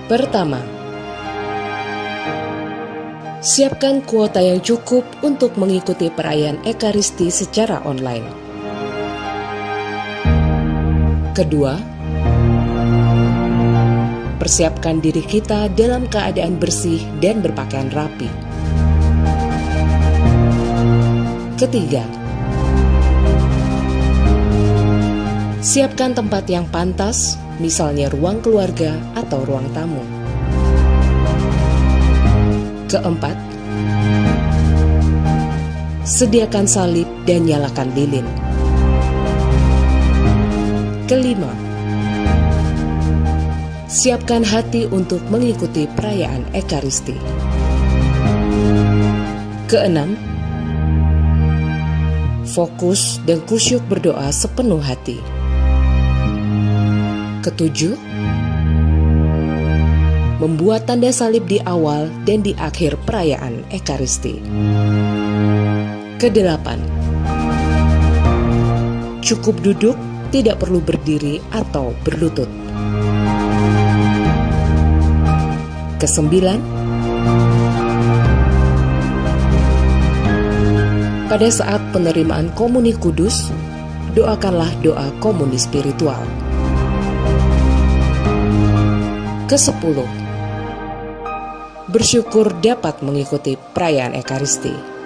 Pertama, siapkan kuota yang cukup untuk mengikuti perayaan Ekaristi secara online. Kedua, persiapkan diri kita dalam keadaan bersih dan berpakaian rapi. Ketiga, siapkan tempat yang pantas, misalnya ruang keluarga atau ruang tamu. Keempat, sediakan salib dan nyalakan lilin. Kelima, siapkan hati untuk mengikuti perayaan Ekaristi. Keenam, fokus dan kusyuk berdoa sepenuh hati. Ketujuh, membuat tanda salib di awal dan di akhir perayaan Ekaristi. Kedelapan, cukup duduk, tidak perlu berdiri atau berlutut. Kesembilan, pada saat penerimaan komuni kudus, doakanlah doa komuni spiritual. Kesepuluh, bersyukur dapat mengikuti perayaan Ekaristi.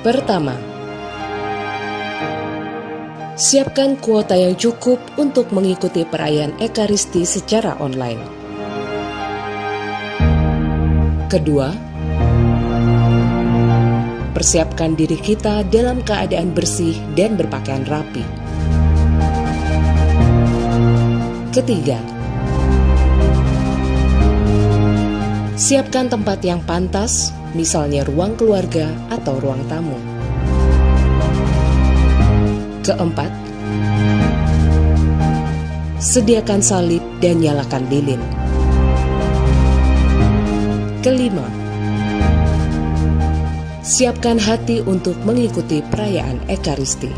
Pertama, siapkan kuota yang cukup untuk mengikuti perayaan Ekaristi secara online. Kedua, persiapkan diri kita dalam keadaan bersih dan berpakaian rapi. Ketiga, siapkan tempat yang pantas, misalnya ruang keluarga atau ruang tamu. Keempat, sediakan salib dan nyalakan lilin. Kelima, siapkan hati untuk mengikuti perayaan Ekaristi.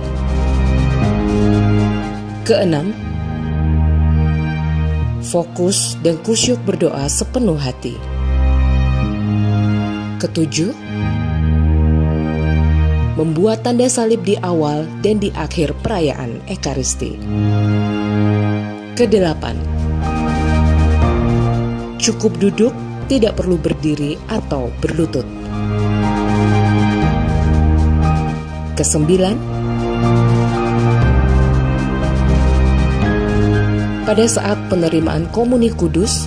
Keenam, fokus dan kusyuk berdoa sepenuh hati. Ketujuh, membuat tanda salib di awal dan di akhir perayaan Ekaristi. Kedelapan, cukup duduk, tidak perlu berdiri atau berlutut. Kesembilan, pada saat penerimaan komuni kudus,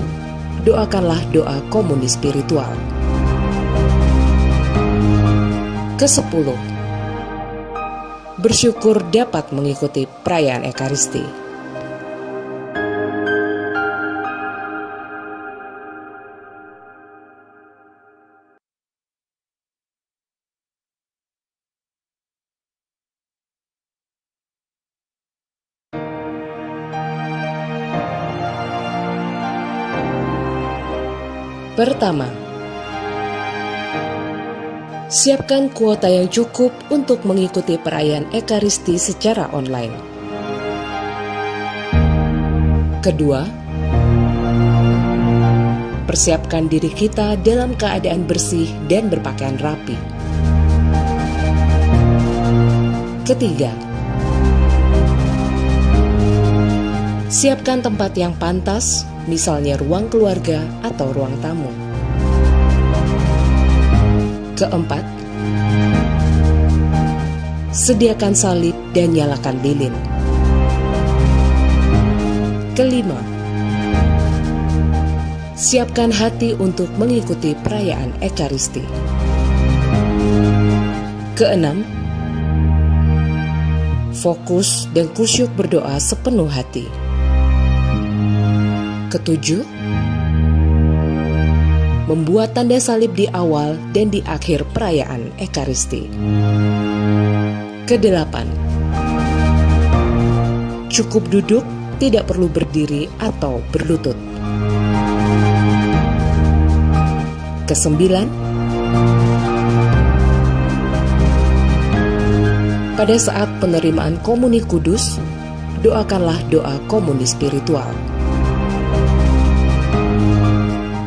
doakanlah doa komuni spiritual. Kesepuluh, bersyukur dapat mengikuti perayaan Ekaristi. Pertama, siapkan kuota yang cukup untuk mengikuti perayaan Ekaristi secara online. Kedua, persiapkan diri kita dalam keadaan bersih dan berpakaian rapi. Ketiga, siapkan tempat yang pantas, misalnya ruang keluarga atau ruang tamu. Keempat, sediakan salib dan nyalakan lilin. Kelima, siapkan hati untuk mengikuti perayaan Ekaristi. Keenam, fokus dan kusyuk berdoa sepenuh hati. Ketujuh, membuat tanda salib di awal dan di akhir perayaan Ekaristi. Kedelapan, cukup duduk, tidak perlu berdiri atau berlutut. Kesembilan, pada saat penerimaan komuni kudus, doakanlah doa komuni spiritual.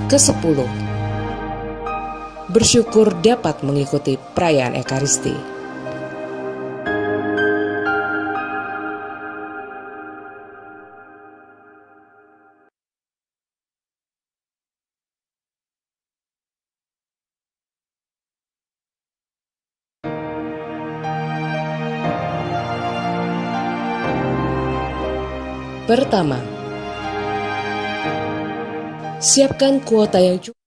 Kesepuluh, bersyukur dapat mengikuti perayaan Ekaristi. Pertama, siapkan kuota yang cukup.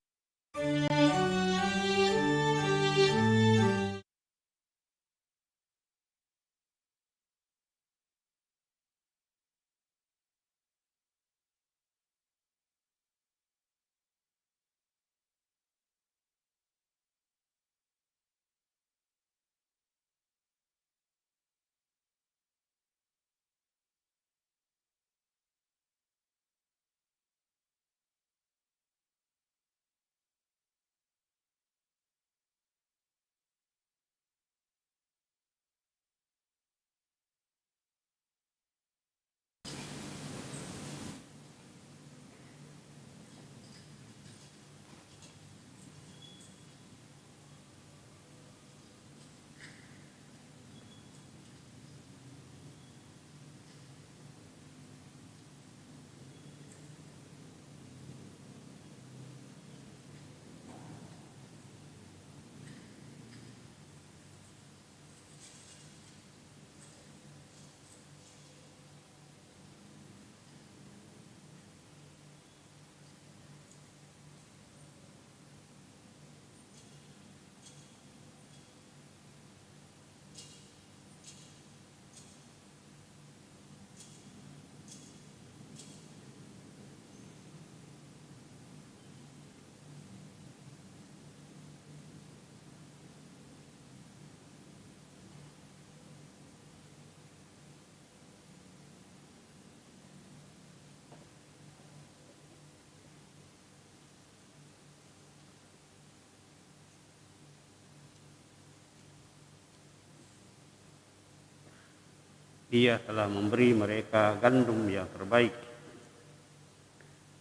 Dia telah memberi mereka gandum yang terbaik.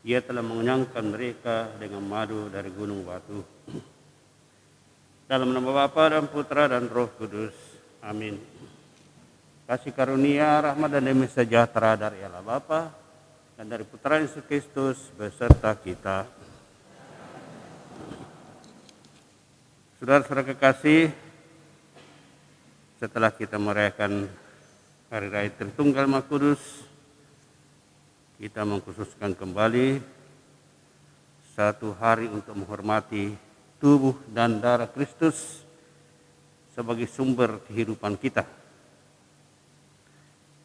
Dia telah mengenyangkan mereka dengan madu dari gunung batu. Dalam nama Bapa dan Putra dan Roh Kudus. Amin. Kasih karunia, rahmat dan damai sejahtera dari Allah Bapa dan dari Putra Yesus Kristus beserta kita. Saudara-saudara kekasih, setelah kita merayakan Hari Raya Tritunggal Maha Kudus, kita mengkhususkan kembali satu hari untuk menghormati tubuh dan darah Kristus sebagai sumber kehidupan kita.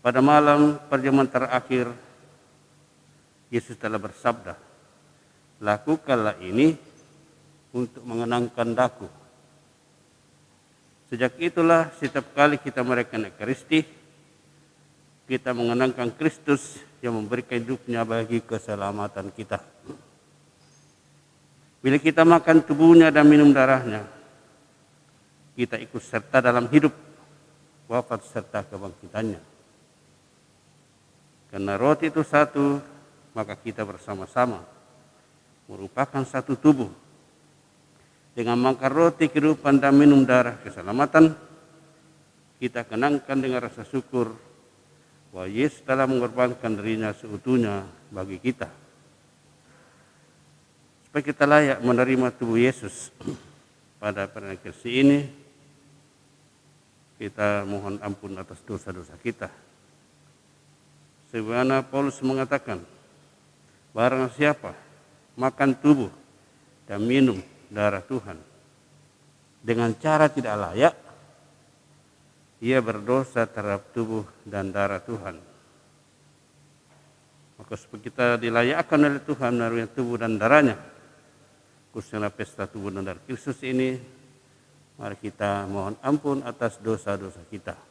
Pada malam perjamuan terakhir, Yesus telah bersabda, "Lakukanlah ini untuk mengenangkan Daku." Sejak itulah setiap kali kita merayakan Ekaristi, kita mengenangkan Kristus yang memberikan hidupnya bagi keselamatan kita. Bila kita makan tubuhnya dan minum darahnya, kita ikut serta dalam hidup, wafat serta kebangkitannya. Karena roti itu satu, maka kita bersama-sama merupakan satu tubuh. Dengan makan roti kehidupan dan minum darah keselamatan, kita kenangkan dengan rasa syukur bahwa Yesus telah mengorbankan dirinya seutuhnya bagi kita. Supaya kita layak menerima tubuh Yesus pada perayaan Ekaristi ini, kita mohon ampun atas dosa-dosa kita. Sebagaimana Paulus mengatakan, barang siapa makan tubuh dan minum darah Tuhan dengan cara tidak layak, ia berdosa terhadap tubuh dan darah Tuhan. Maka supaya kita dilayakkan oleh Tuhan melalui tubuh dan darahnya, khususnya pesta tubuh dan darah Kristus ini, mari kita mohon ampun atas dosa-dosa kita.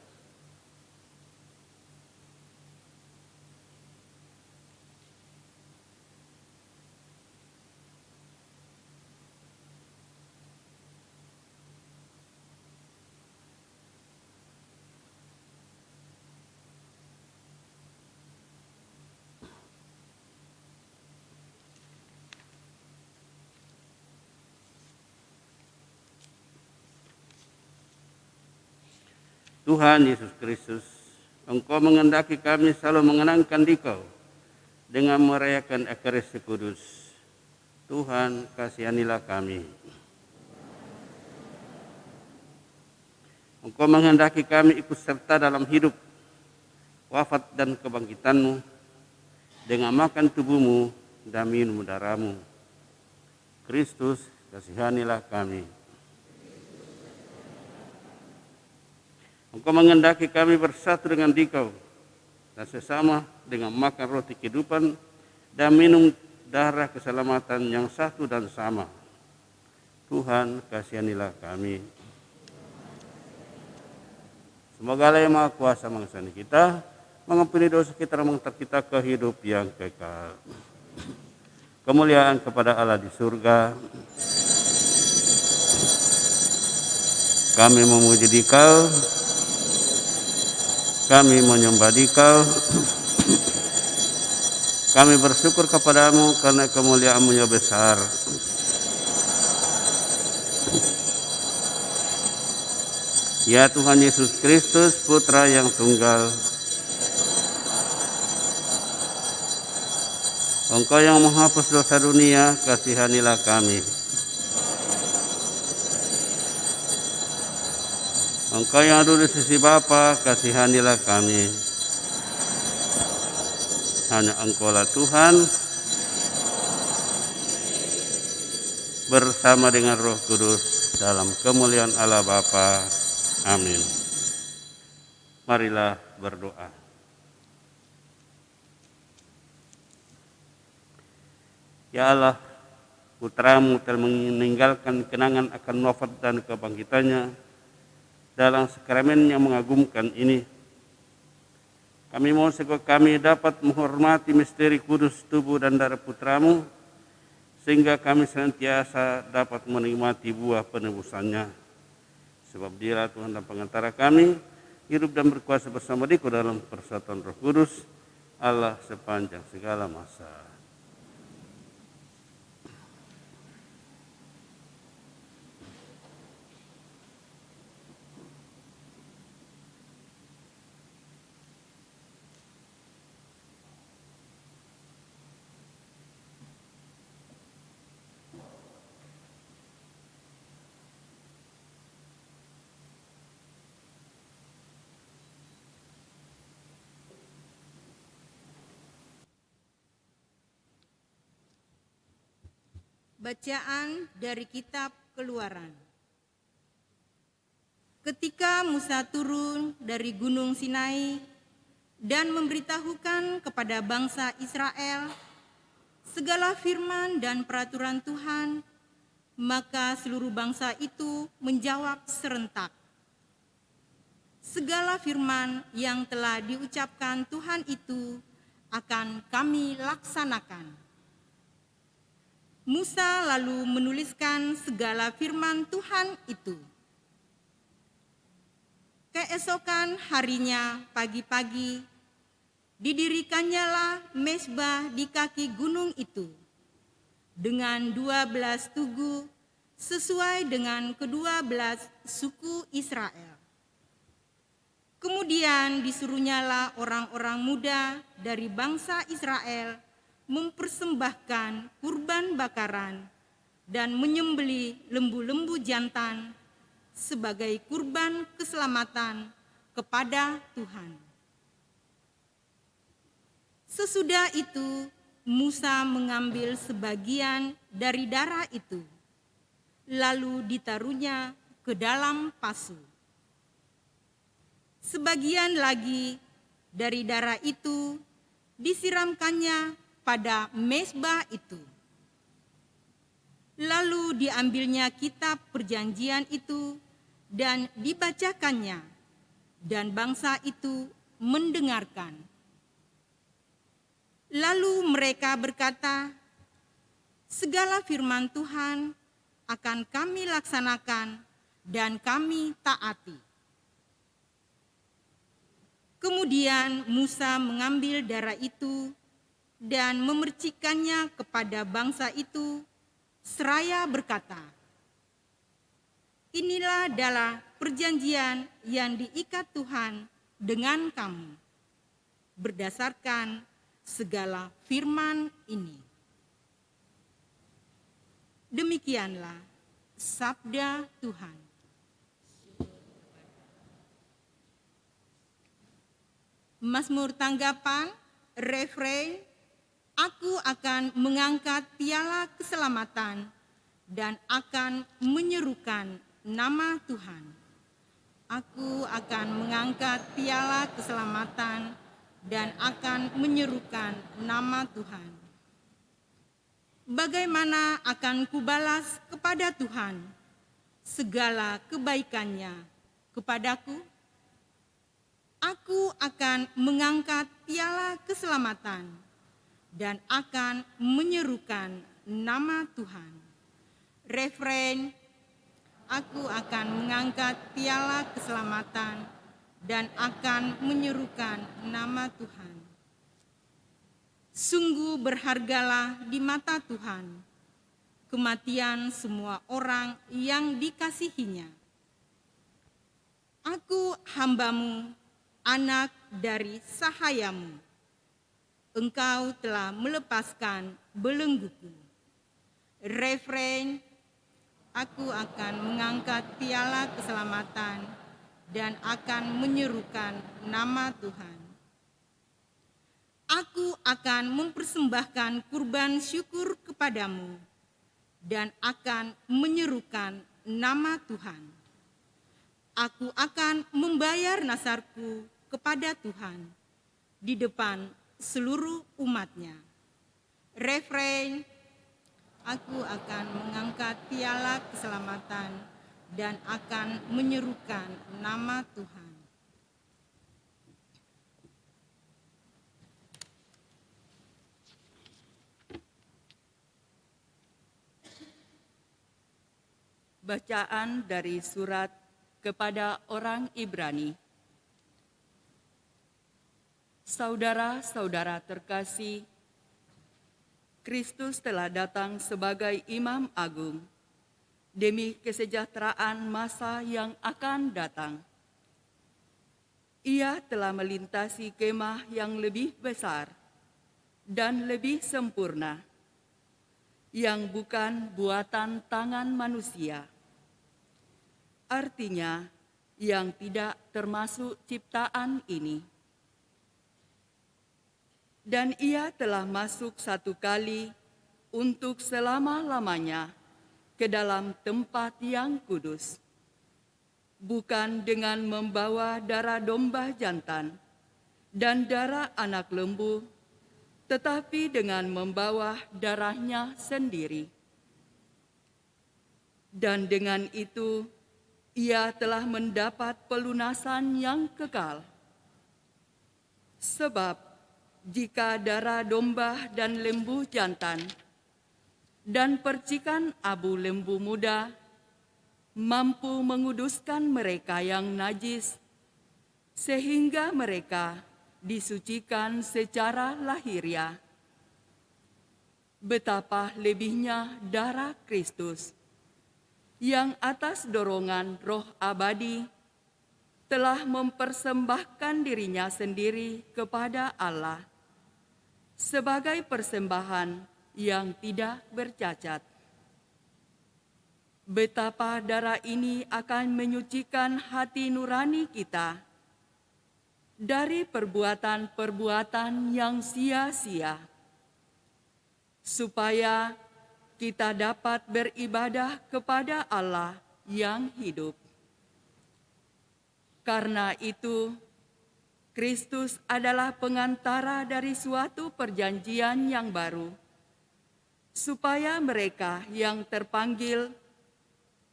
Tuhan Yesus Kristus, Engkau mengendaki kami selalu mengenangkan Dikau dengan merayakan Ekaristi Kudus. Tuhan, kasihanilah kami. Engkau menghendaki kami ikut serta dalam hidup, wafat dan kebangkitan-Mu dengan makan tubuh-Mu dan minum darah-Mu. Kristus, kasihanilah kami. Engkau mengendaki kami bersatu dengan Dikau dan sesama dengan makan roti kehidupan dan minum darah keselamatan yang satu dan sama. Tuhan, kasihanilah kami. Semoga Allah yang Maha Kuasa mengasihani kita, mengampuni dosa kita dan mengantar kita ke hidup yang kekal. Kemuliaan kepada Allah di surga. Kami memuji Dikau, kami menyembah Dikau, kami bersyukur kepadamu karena kemuliaan-Mu yang besar. Ya Tuhan Yesus Kristus, Putra yang tunggal, Engkau yang menghapus dosa dunia, kasihanilah kami. Engkau yang ada di sisi Bapa, kasihanilah kami. Hanya Engkaulah Tuhan, bersama dengan Roh Kudus, dalam kemuliaan Allah Bapa. Amin. Marilah berdoa. Ya Allah, Putra-Mu telah meninggalkan kenangan akan wafat dan kebangkitannya dalam sakramen yang mengagumkan ini. Kami mohon supaya kami dapat menghormati misteri kudus tubuh dan darah Putra-Mu, sehingga kami senantiasa dapat menikmati buah penebusannya. Sebab Dialah Tuhan dan pengantara kami, hidup dan berkuasa bersama Dikau dalam persatuan Roh Kudus, Allah sepanjang segala masa. Bacaan dari Kitab Keluaran. Ketika Musa turun dari Gunung Sinai, dan memberitahukan kepada bangsa Israel segala firman dan peraturan Tuhan, maka seluruh bangsa itu menjawab serentak, segala firman yang telah diucapkan Tuhan itu akan kami laksanakan. Musa lalu menuliskan segala firman Tuhan itu. Keesokan harinya pagi-pagi, didirikannya mezbah di kaki gunung itu dengan 12 tugu sesuai dengan ke-12 suku Israel. Kemudian disuruhnyalah orang-orang muda dari bangsa Israel mempersembahkan kurban bakaran dan menyembelih lembu-lembu jantan sebagai kurban keselamatan kepada Tuhan. Sesudah itu, Musa mengambil sebagian dari darah itu, lalu ditaruhnya ke dalam pasu. Sebagian lagi dari darah itu disiramkannya pada mezbah itu. Lalu diambilnya kitab perjanjian itu dan dibacakannya, dan bangsa itu mendengarkan. Lalu mereka berkata, segala firman Tuhan akan kami laksanakan dan kami taati. Kemudian Musa mengambil darah itu dan memercikannya kepada bangsa itu, seraya berkata, inilah adalah perjanjian yang diikat Tuhan dengan kamu, berdasarkan segala firman ini. Demikianlah sabda Tuhan. Mazmur tanggapan, refrein, aku akan mengangkat piala keselamatan dan akan menyerukan nama Tuhan. Aku akan mengangkat piala keselamatan dan akan menyerukan nama Tuhan. Bagaimana akan kubalas kepada Tuhan segala kebaikannya kepadaku? Aku akan mengangkat piala keselamatan dan akan menyerukan nama Tuhan. Refrein, aku akan mengangkat piala keselamatan dan akan menyerukan nama Tuhan. Sungguh berhargalah di mata Tuhan kematian semua orang yang dikasihinya. Aku hambamu, anak dari sahayamu. Engkau telah melepaskan belengguku. Refrein, aku akan mengangkat piala keselamatan dan akan menyerukan nama Tuhan. Aku akan mempersembahkan kurban syukur kepadamu dan akan menyerukan nama Tuhan. Aku akan membayar nasarku kepada Tuhan di depan seluruh umatnya. Refrein, aku akan mengangkat piala keselamatan dan akan menyerukan nama Tuhan. Bacaan dari surat kepada orang Ibrani. Saudara-saudara terkasih, Kristus telah datang sebagai Imam Agung demi kesejahteraan masa yang akan datang. Ia telah melintasi kemah yang lebih besar dan lebih sempurna, yang bukan buatan tangan manusia. Artinya, yang tidak termasuk ciptaan ini. Dan ia telah masuk satu kali untuk selama-lamanya ke dalam tempat yang kudus, bukan dengan membawa darah domba jantan, dan darah anak lembu, tetapi dengan membawa darahnya sendiri. Dan dengan itu, ia telah mendapat pelunasan yang kekal. Sebab, jika darah domba dan lembu jantan dan percikan abu lembu muda mampu menguduskan mereka yang najis, sehingga mereka disucikan secara lahiriah, betapa lebihnya darah Kristus, yang atas dorongan Roh abadi telah mempersembahkan dirinya sendiri kepada Allah sebagai persembahan yang tidak bercacat. Betapa darah ini akan menyucikan hati nurani kita dari perbuatan-perbuatan yang sia-sia, supaya kita dapat beribadah kepada Allah yang hidup. Karena itu, Kristus adalah pengantara dari suatu perjanjian yang baru, supaya mereka yang terpanggil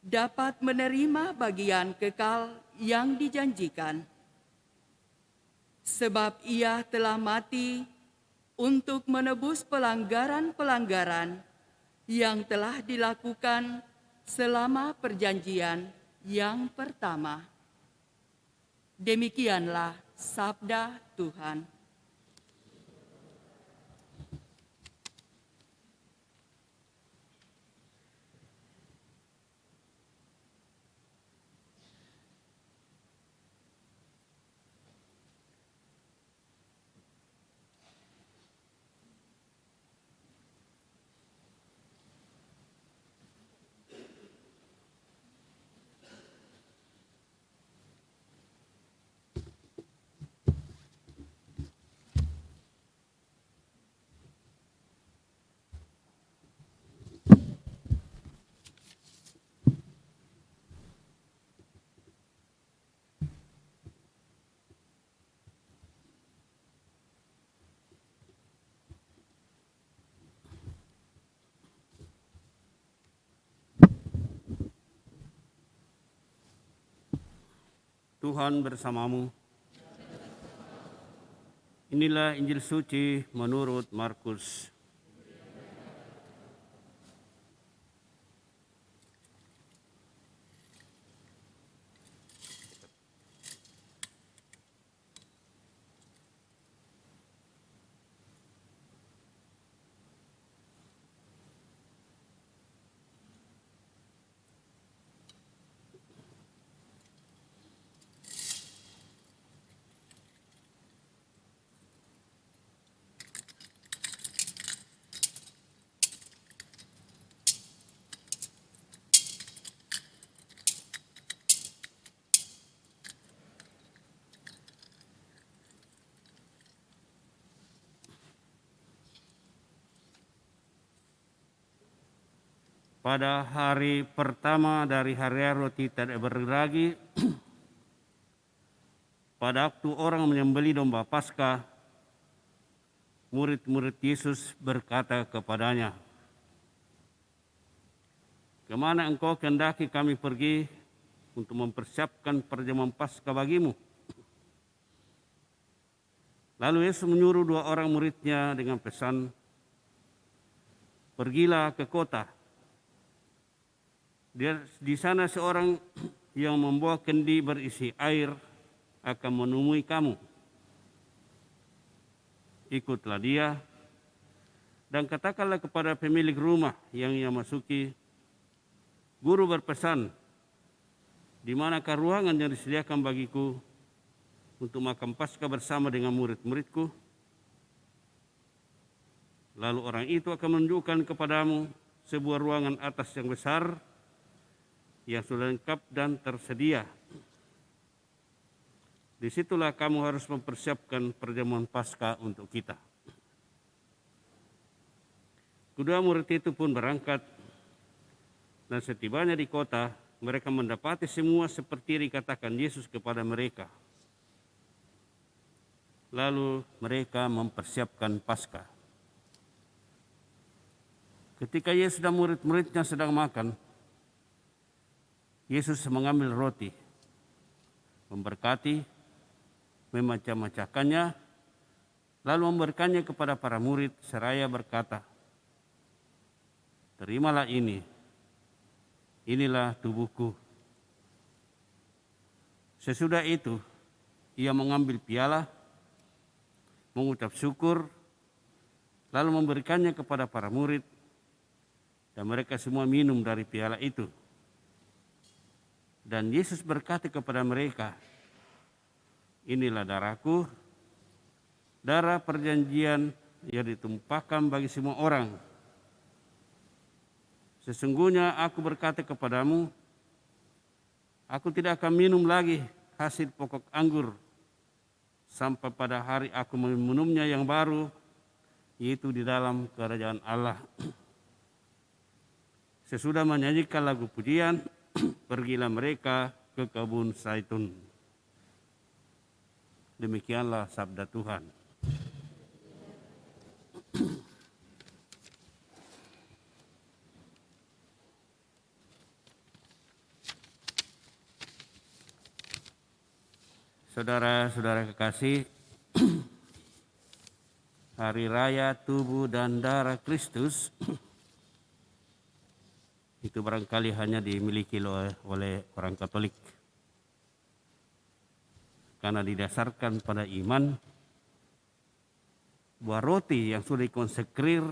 dapat menerima bagian kekal yang dijanjikan. Sebab ia telah mati untuk menebus pelanggaran-pelanggaran yang telah dilakukan selama perjanjian yang pertama. Demikianlah sabda Tuhan. Tuhan bersamamu. Inilah Injil suci menurut Markus. Pada hari pertama dari hari roti tidak berbagi, pada waktu orang menyembelih domba Paskah, murid-murid Yesus berkata kepadanya, "Kemana engkau kehendaki kami pergi untuk mempersiapkan perjamuan Paskah bagimu?" Lalu Yesus menyuruh 2 orang muridnya dengan pesan, "Pergilah ke kota. Di sana seorang yang membawa kendi berisi air akan menemui kamu. Ikutlah dia dan katakanlah kepada pemilik rumah yang ia masuki, Guru berpesan, di manakah ruangan yang disediakan bagiku untuk makan Paskah bersama dengan murid-muridku? Lalu orang itu akan menunjukkan kepadamu sebuah ruangan atas yang besar, yang sudah lengkap dan tersedia. Disitulah kamu harus mempersiapkan perjamuan Paskah untuk kita." Kedua murid itu pun berangkat, dan setibanya di kota, mereka mendapati semua seperti dikatakan Yesus kepada mereka. lalu mereka mempersiapkan Paskah. Ketika Yesus dan murid-muridnya sedang makan, Yesus mengambil roti, memberkati, memecah-mecahkannya, lalu memberikannya kepada para murid seraya berkata, "Terimalah ini, inilah tubuhku." Sesudah itu, ia mengambil piala, mengucap syukur, lalu memberikannya kepada para murid, dan mereka semua minum dari piala itu. Dan Yesus berkata kepada mereka, "Inilah darahku, darah perjanjian yang ditumpahkan bagi semua orang. Sesungguhnya aku berkata kepadamu, aku tidak akan minum lagi hasil pokok anggur sampai pada hari aku meminumnya yang baru, yaitu di dalam kerajaan Allah." Sesudah menyanyikan lagu pujian, pergilah mereka ke kebun zaitun. Demikianlah sabda Tuhan. Saudara-saudara kekasih, Hari Raya Tubuh dan Darah Kristus itu barangkali hanya dimiliki oleh orang Katolik, karena didasarkan pada iman bahwa roti yang sudah dikonsekrir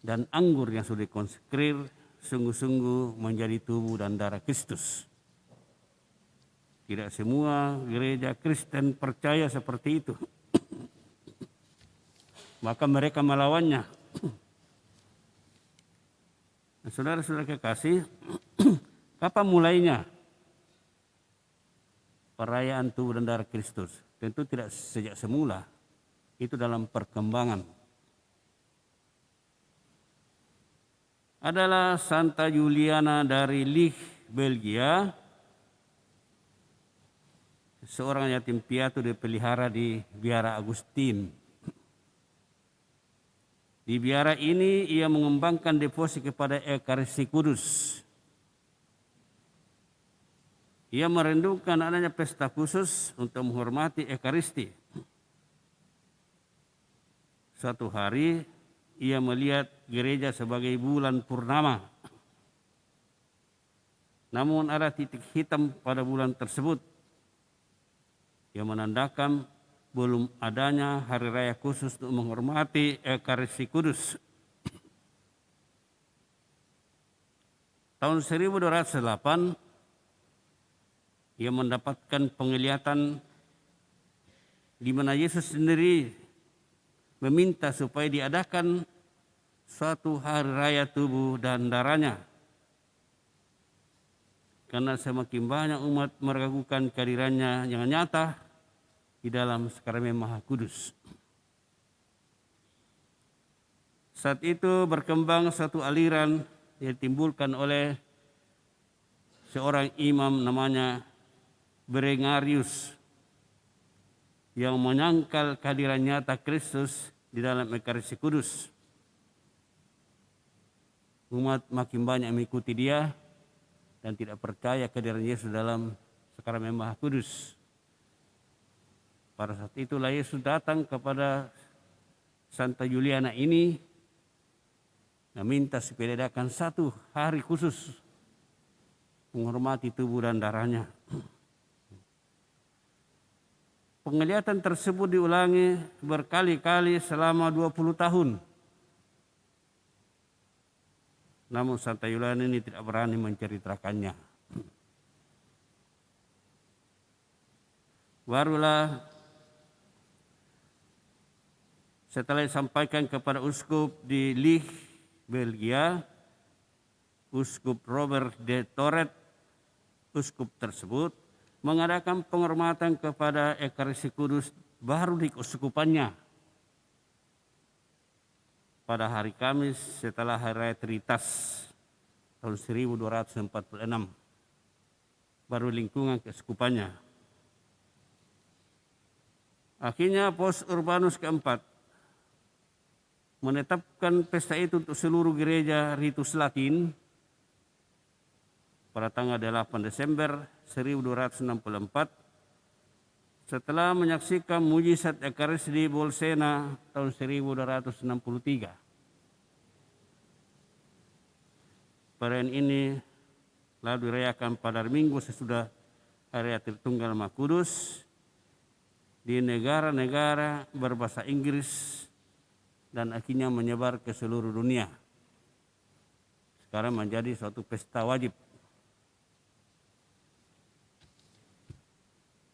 dan anggur yang sudah dikonsekrir sungguh-sungguh menjadi tubuh dan darah Kristus. Tidak semua gereja Kristen percaya seperti itu. Maka mereka melawannya. Saudara-saudara kekasih, kapan mulainya perayaan tubuh dan darah Kristus? Tentu tidak sejak semula, itu dalam perkembangan. Adalah Santa Juliana dari Lich, Belgia, seorang yatim piatu dipelihara di Biara Agustin. Di biara ini ia mengembangkan devosi kepada Ekaristi Kudus. Ia merindukan adanya pesta khusus untuk menghormati Ekaristi. Suatu hari ia melihat gereja sebagai bulan purnama. Namun ada titik hitam pada bulan tersebut yang menandakan belum adanya hari raya khusus untuk menghormati Ekaristi Kudus. Tahun 1208, ia mendapatkan penglihatan di mana Yesus sendiri meminta supaya diadakan suatu hari raya tubuh dan darahnya. Karena semakin banyak umat meragukan kehadirannya yang nyata di dalam sakramen Maha Kudus. Saat itu berkembang satu aliran yang ditimbulkan oleh seorang imam namanya Berengarius yang menyangkal kehadiran nyata Kristus di dalam Ekaristi Kudus. Umat makin banyak mengikuti dia dan tidak percaya kehadiran Yesus dalam sakramen Maha Kudus. Pada saat itulah Yesus datang kepada Santa Juliana ini meminta supaya diadakan satu hari khusus menghormati tubuh dan darahnya. Penglihatan tersebut diulangi berkali-kali selama 20 tahun. Namun Santa Juliana ini tidak berani menceritakannya. Barulah setelah disampaikan kepada uskup di Lich, Belgia, Uskup Robert de Toret, uskup tersebut mengadakan penghormatan kepada Ekaristi Kudus baru di keuskupannya pada hari Kamis setelah Hari Raya Trinitas tahun 1246, baru lingkungan keuskupannya. Akhirnya Paus Urbanus keempat menetapkan pesta itu untuk seluruh gereja Ritus Latin pada tanggal 8 Desember 1264 setelah menyaksikan mujizat Ekaristi di Bolsena tahun 1263. Perayaan ini lalu dirayakan pada Minggu sesudah Hari Tritunggal Maha Kudus di negara-negara berbahasa Inggris dan akhirnya menyebar ke seluruh dunia. Sekarang menjadi suatu pesta wajib.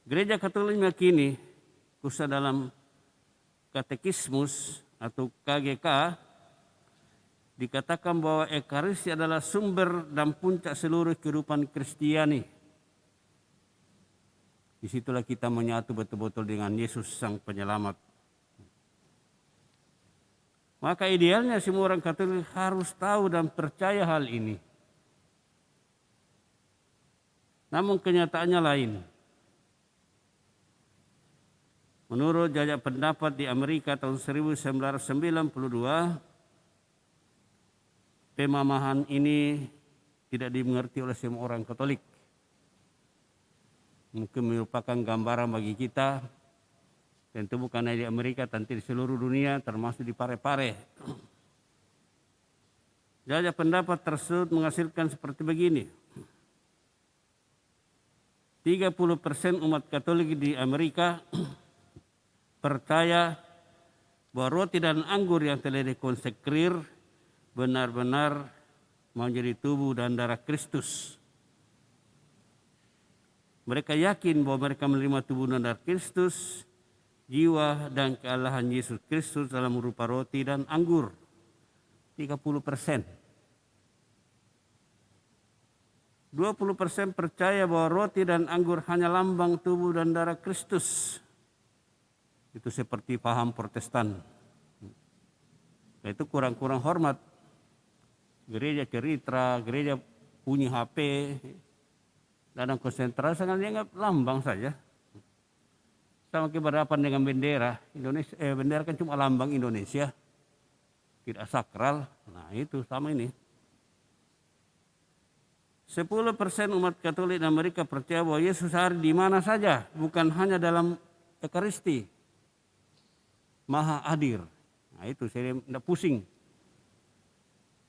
Gereja Katolik meyakini, khususnya dalam Katekismus atau KGK, dikatakan bahwa Ekaristi adalah sumber dan puncak seluruh kehidupan Kristiani. Disitulah kita menyatu betul-betul dengan Yesus Sang Penyelamat. Maka idealnya semua orang Katolik harus tahu dan percaya hal ini. Namun kenyataannya lain. Menurut jajak pendapat di Amerika tahun 1992, pemahaman ini tidak dimengerti oleh semua orang Katolik. Mungkin merupakan gambaran bagi kita, tentu bukan hanya di Amerika, tentu di seluruh dunia, termasuk di Pare-Pare. Jajak pendapat tersebut menghasilkan seperti begini. 30% umat Katolik di Amerika percaya bahwa roti dan anggur yang telah dikonsekrir benar-benar menjadi tubuh dan darah Kristus. Mereka yakin bahwa mereka menerima tubuh dan darah Kristus, jiwa dan kealahan Yesus Kristus dalam rupa roti dan anggur. 30%. 20% percaya bahwa roti dan anggur hanya lambang tubuh dan darah Kristus. Itu seperti paham Protestan. Itu kurang-kurang hormat. Gereja cerita, gereja punya HP, dalam konsentrasi kan dianggap lambang saja. Sama keberhadapan dengan bendera. Indonesia, bendera kan cuma lambang Indonesia. Tidak sakral. Nah itu sama ini. 10% umat Katolik di Amerika percaya bahwa Yesus hadir di mana saja. Bukan hanya dalam Ekaristi. Maha hadir. Nah itu saya tidak pusing.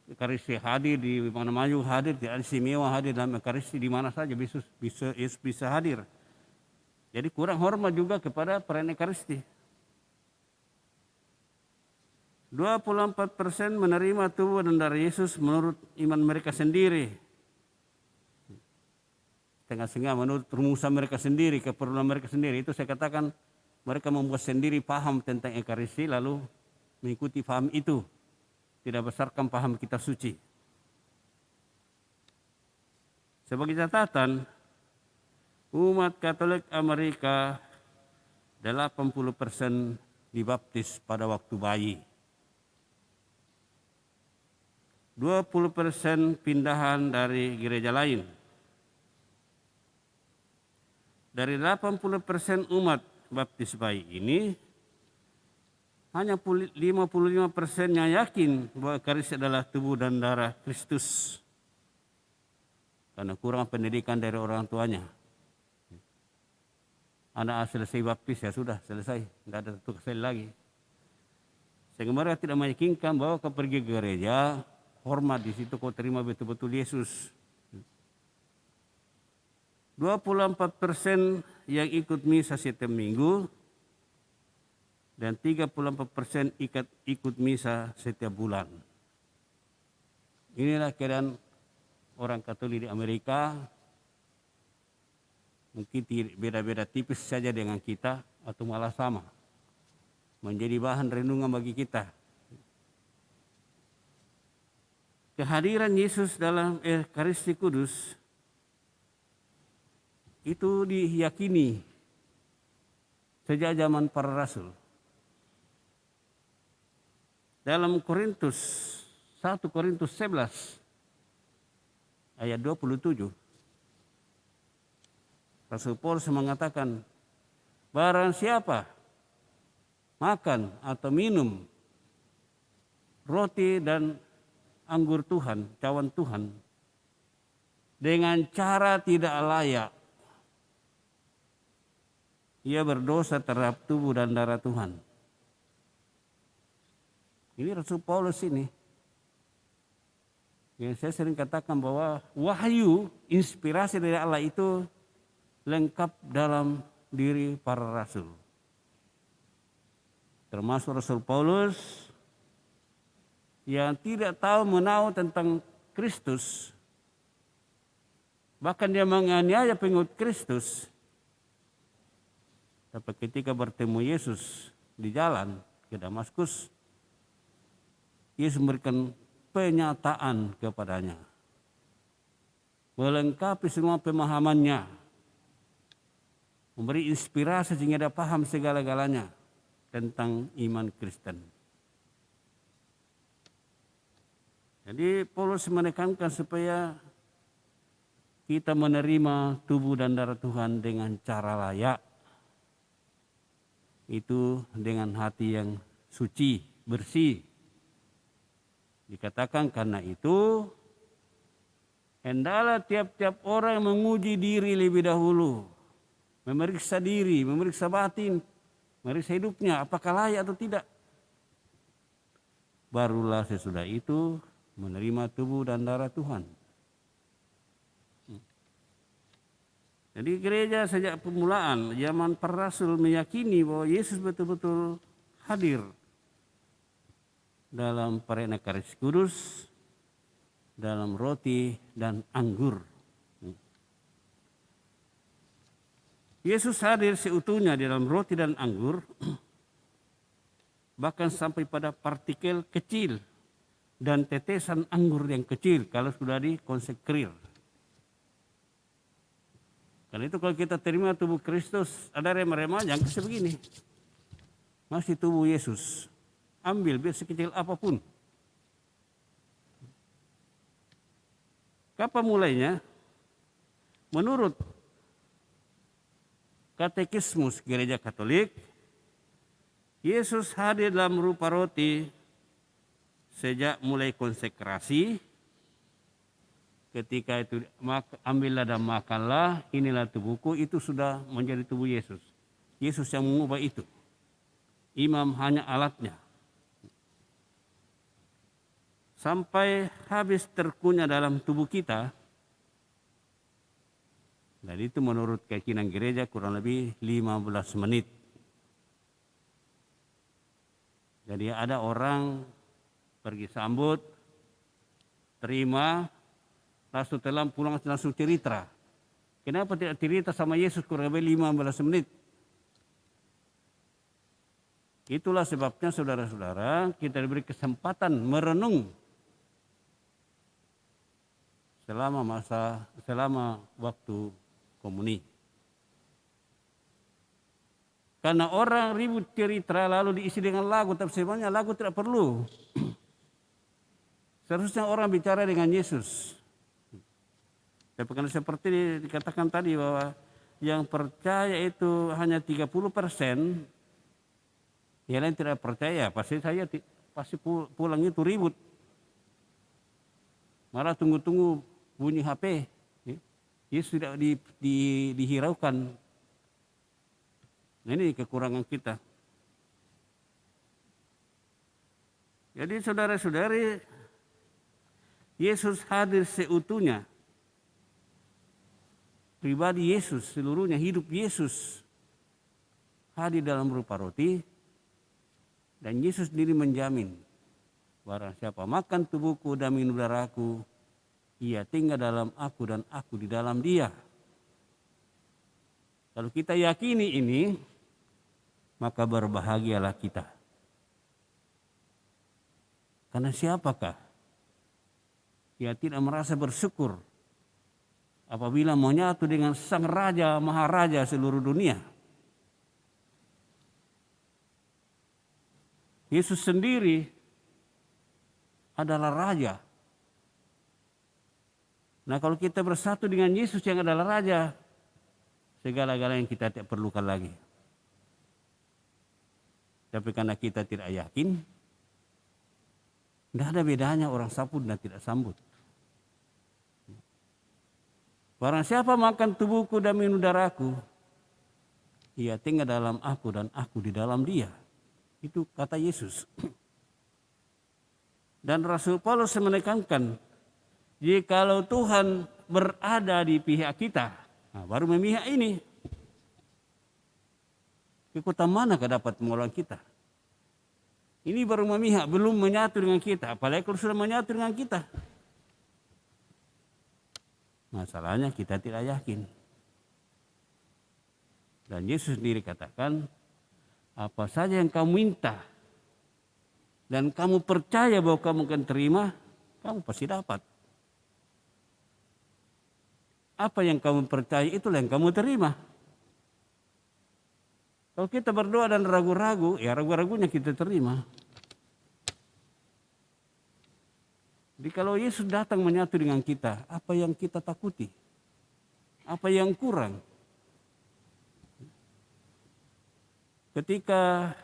Ekaristi hadir di mana-mana hadir, tidak istimewa hadir dalam Ekaristi di mana saja Yesus bisa hadir. Jadi kurang hormat juga kepada perayaan Ekaristi. 24% menerima tubuh dan darah Yesus menurut iman mereka sendiri. Setengah-setengah menurut rumusan mereka sendiri, keperluan mereka sendiri. Itu saya katakan mereka membuat sendiri paham tentang Ekaristi lalu mengikuti paham itu. Tidak berdasarkan paham kitab suci. Sebagai catatan, umat Katolik Amerika 80% dibaptis pada waktu bayi. 20% pindahan dari gereja lain. Dari 80% umat baptis bayi ini, hanya 55% yang yakin bahwa Ekaristi adalah tubuh dan darah Kristus. Karena kurang pendidikan dari orang tuanya. Anak selesai baptis, ya sudah selesai. Tidak ada tugas lagi. Sehingga mereka tidak meyakinkan bahwa kau pergi ke gereja, hormat di situ kau terima betul-betul Yesus. 24% yang ikut misa setiap minggu, dan 34% ikut misa setiap bulan. Inilah keadaan orang Katolik di Amerika. Mungkin beda-beda tipis saja dengan kita atau malah sama. Menjadi bahan renungan bagi kita. Kehadiran Yesus dalam Ekaristi Kudus itu diyakini sejak zaman para rasul. Dalam Korintus 1 Korintus 11 ayat 27, Rasul Paulus mengatakan, barang siapa makan atau minum roti dan anggur Tuhan, cawan Tuhan, dengan cara tidak layak, ia berdosa terhadap tubuh dan darah Tuhan. Ini Rasul Paulus ini. Yang saya sering katakan bahwa wahyu, inspirasi dari Allah itu lengkap dalam diri para rasul. Termasuk Rasul Paulus yang tidak tahu menahu tentang Kristus. Bahkan dia menganiaya pengikut Kristus. Tapi ketika bertemu Yesus di jalan ke Damaskus, Yesus memberikan penyataan kepadanya, melengkapi semua pemahamannya, memberi inspirasi sehingga dia paham segala-galanya tentang iman Kristen. Jadi Paulus menekankan supaya kita menerima tubuh dan darah Tuhan dengan cara layak, itu dengan hati yang suci, bersih. Dikatakan karena itu, hendaklah tiap-tiap orang menguji diri lebih dahulu, memeriksa diri, memeriksa batin, memeriksa hidupnya, apakah layak atau tidak. Barulah sesudah itu menerima tubuh dan darah Tuhan. Jadi gereja sejak permulaan zaman para rasul meyakini bahwa Yesus betul-betul hadir dalam perayaan Ekaristis Kudus, dalam roti dan anggur. Yesus hadir seutuhnya di dalam roti dan anggur, bahkan sampai pada partikel kecil dan tetesan anggur yang kecil kalau sudah dikonsekrir. Karena itu kalau kita terima tubuh Kristus, ada remah-remah yang sebegini. Masih tubuh Yesus. Ambil biar sekecil apapun. Kapan mulainya? Menurut Katekismus Gereja Katolik, Yesus hadir dalam rupa roti sejak mulai konsekrasi. Ketika itu ambillah dan makanlah, inilah tubuhku, itu sudah menjadi tubuh Yesus. Yesus yang mengubah itu. Imam hanya alatnya. Sampai habis terkunyah dalam tubuh kita, dan itu menurut keyakinan gereja kurang lebih 15 menit. Jadi ada orang pergi sambut, terima, langsung telam pulang langsung cerita. Kenapa tidak cerita sama Yesus kurang lebih 15 menit? Itulah sebabnya saudara-saudara kita diberi kesempatan merenung selama waktu komuni. Karena orang ribut cerita lalu diisi dengan lagu, tapi sebenarnya lagu tidak perlu. Seharusnya orang bicara dengan Yesus. Tapi karena seperti dikatakan tadi bahwa yang percaya itu hanya 30%, yang lain tidak percaya, pasti pulang itu ribut. Malah tunggu-tunggu bunyi HP. Yesus tidak dihiraukan. Ini kekurangan kita. Jadi saudara-saudari, Yesus hadir seutuhnya. Pribadi Yesus, seluruhnya hidup Yesus hadir dalam rupa roti. Dan Yesus sendiri menjamin, barang siapa makan tubuhku dan minum darahku, ia tinggal dalam aku dan aku di dalam dia. Kalau kita yakini ini, maka berbahagialah kita. Karena siapakah yang tidak merasa bersyukur apabila menyatu dengan Sang Raja Maharaja seluruh dunia? Yesus sendiri adalah Raja. Nah, kalau kita bersatu dengan Yesus yang adalah Raja, segala-galanya yang kita tidak perlukan lagi. Tapi karena kita tidak yakin, tidak ada bedanya orang sambut dan tidak sambut. Barang siapa makan tubuhku dan minum darahku, ia tinggal dalam aku dan aku di dalam dia. Itu kata Yesus. Dan Rasul Paulus menekankan, jikalau Tuhan berada di pihak kita, nah baru memihak ini. Kekuatan mana dapat menolong kita? Ini baru memihak, belum menyatu dengan kita. Apalagi kalau sudah menyatu dengan kita. Masalahnya kita tidak yakin. Dan Yesus sendiri katakan, apa saja yang kamu minta dan kamu percaya bahwa kamu akan terima, kamu pasti dapat. Apa yang kamu percaya itulah yang kamu terima. Kalau kita berdoa dan ragu-ragu, ya ragu-ragunya kita terima. Jadi kalau Yesus datang menyatu dengan kita, apa yang kita takuti? Apa yang kurang? Ketika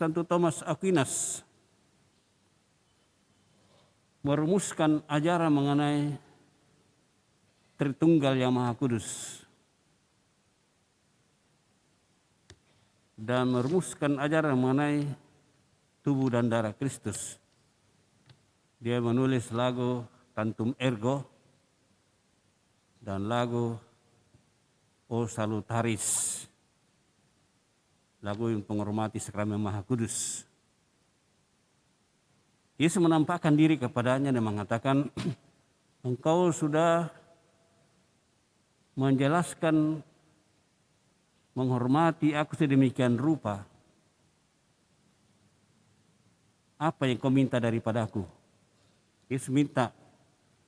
Santo Thomas Aquinas merumuskan ajaran mengenai Tritunggal yang Maha Kudus dan merumuskan ajaran mengenai tubuh dan darah Kristus, dia menulis lagu Tantum Ergo dan lagu O Salutaris, lagu yang menghormati sakramen Maha Kudus. Yesus menampakkan diri kepadanya dan mengatakan, engkau sudah menjelaskan menghormati aku sedemikian rupa. Apa yang kau minta daripadaku? Yesus minta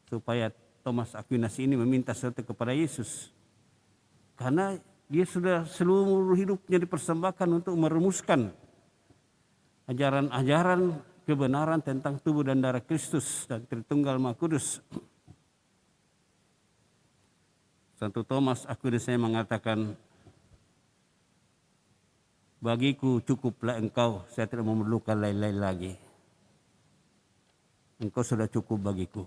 supaya Thomas Aquinas ini meminta sesuatu kepada Yesus. Karena dia sudah seluruh hidupnya dipersembahkan untuk merumuskan ajaran-ajaran kebenaran tentang tubuh dan darah Kristus dan Tritunggal Maha Kudus. Santo Thomas Aquinas mengatakan, bagiku cukuplah engkau, saya tidak memerlukan lain-lain lagi. Engkau sudah cukup bagiku.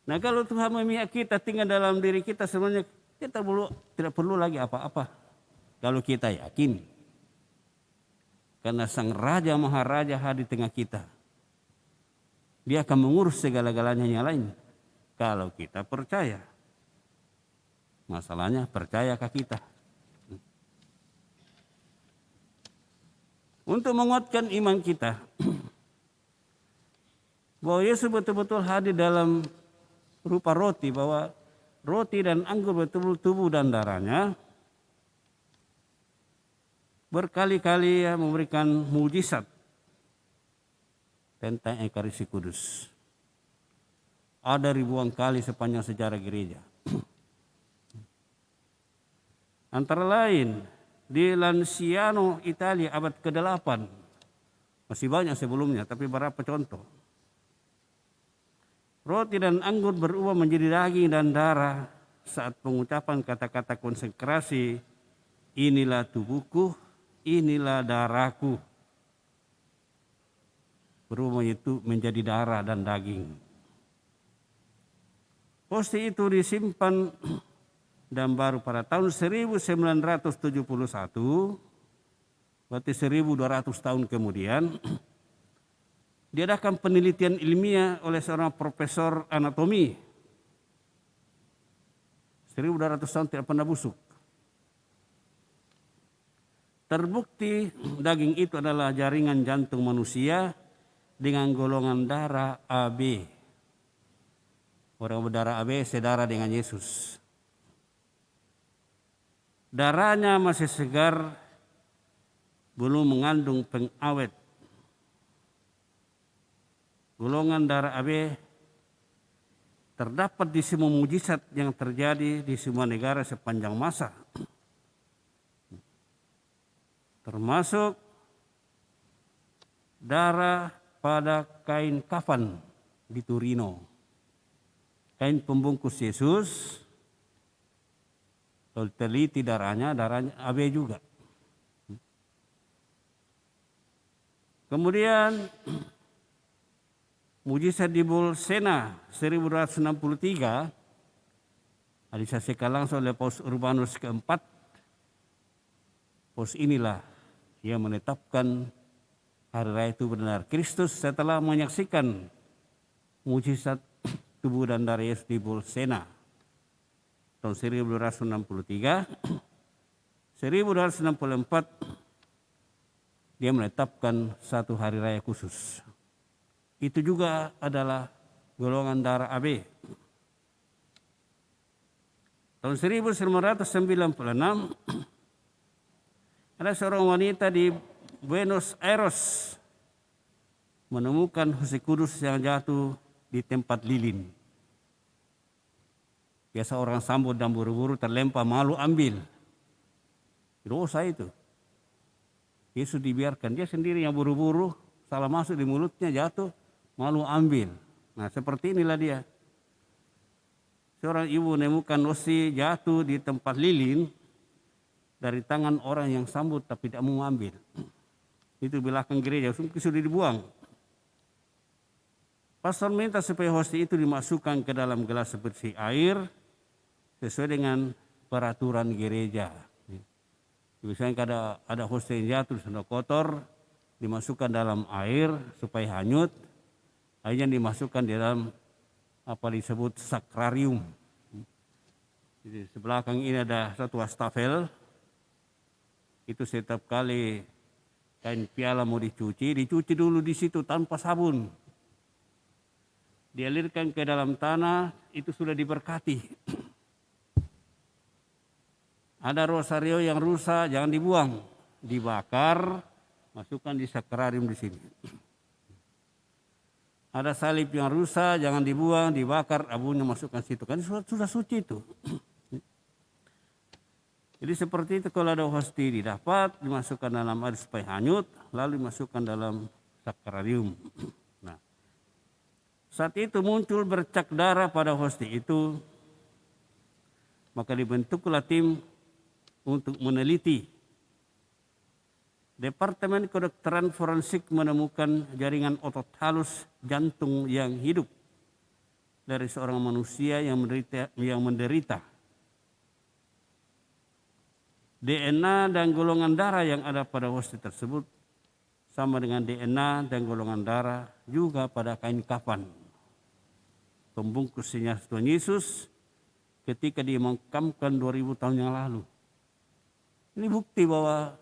Nah kalau Tuhan memihak kita, tinggal dalam diri kita, sebenarnya kita tidak perlu lagi apa-apa. Kalau kita yakin. Karena Sang Raja Maharaja hadir di tengah kita. Dia akan mengurus segala-galanya yang lain. Kalau kita percaya. Masalahnya percayakah kita? Untuk menguatkan iman kita. Bahwa Yesus betul-betul hadir dalam rupa roti. Bahwa roti dan anggur betul-betul tubuh dan darahnya. Berkali-kali memberikan mujizat tentang Ekaristi Kudus. Ada ribuan kali sepanjang sejarah gereja. Antara lain di Lanciano, Italia abad ke-8. Masih banyak sebelumnya, tapi beberapa contoh. Roti dan anggur berubah menjadi daging dan darah saat pengucapan kata-kata konsekrasi, inilah tubuhku, inilah darahku. Berubah itu menjadi darah dan daging. Hosti itu disimpan dan baru pada tahun 1971, berarti 1200 tahun kemudian, diadakan penelitian ilmiah oleh seorang profesor anatomi. 1200 tahun tidak pernah busuk. Terbukti daging itu adalah jaringan jantung manusia dengan golongan darah AB. Orang berdarah AB sedarah dengan Yesus. Darahnya masih segar, belum mengandung pengawet. Golongan darah AB terdapat di semua mujizat yang terjadi di semua negara sepanjang masa. Termasuk darah pada kain kafan di Turino. Kain pembungkus Yesus. Kalau teliti darahnya AB juga. Kemudian mujizat di Bolsena 1263 disaksikan langsung oleh Paus Urbanus keempat. Paus inilah yang menetapkan hari raya itu benar Kristus setelah menyaksikan mujizat tubuh dan darah Yesus di Bolsena tahun 1263. 1264 dia menetapkan satu hari raya khusus. Itu juga adalah golongan darah AB. Tahun 1996 ada seorang wanita di Buenos Aires menemukan Hosti Kudus yang jatuh di tempat lilin. Biasa orang sambut dan buru-buru terlempar, malu ambil. Dosa itu. Yesus dibiarkan, dia sendiri yang buru-buru, salah masuk di mulutnya, jatuh, malu ambil. Nah seperti inilah dia. Seorang ibu menemukan hosti jatuh di tempat lilin dari tangan orang yang sambut tapi tidak mau ambil. Itu belakang gereja, sudah dibuang. Pastor minta supaya hosti itu dimasukkan ke dalam gelas bersih air sesuai dengan peraturan gereja. Misalnya ada hosti yang jatuh sudah kotor, dimasukkan dalam air supaya hanyut, akhirnya dimasukkan di dalam apa disebut sakrarium. Jadi sebelakang ini ada satu wastafel, itu setiap kali kain piala mau dicuci dulu di situ tanpa sabun. Dialirkan ke dalam tanah, itu sudah diberkati. Ada rosario yang rusak, jangan dibuang, dibakar, masukkan di sakrarium di sini. Ada salib yang rusak, jangan dibuang, dibakar, abunya masukkan situ. Kan sudah suci itu. Jadi seperti itu kalau ada hosti didapat, dimasukkan dalam air supaya hanyut, lalu dimasukkan dalam sakrarium. Nah, saat itu muncul bercak darah pada hosti itu, maka dibentuklah tim untuk meneliti. Departemen Kedokteran Forensik menemukan jaringan otot halus jantung yang hidup dari seorang manusia yang menderita. DNA dan golongan darah yang ada pada hosti tersebut sama dengan DNA dan golongan darah juga pada kain kafan pembungkusnya Tuhan Yesus ketika dimakamkan 2000 tahun yang lalu. Ini bukti bahwa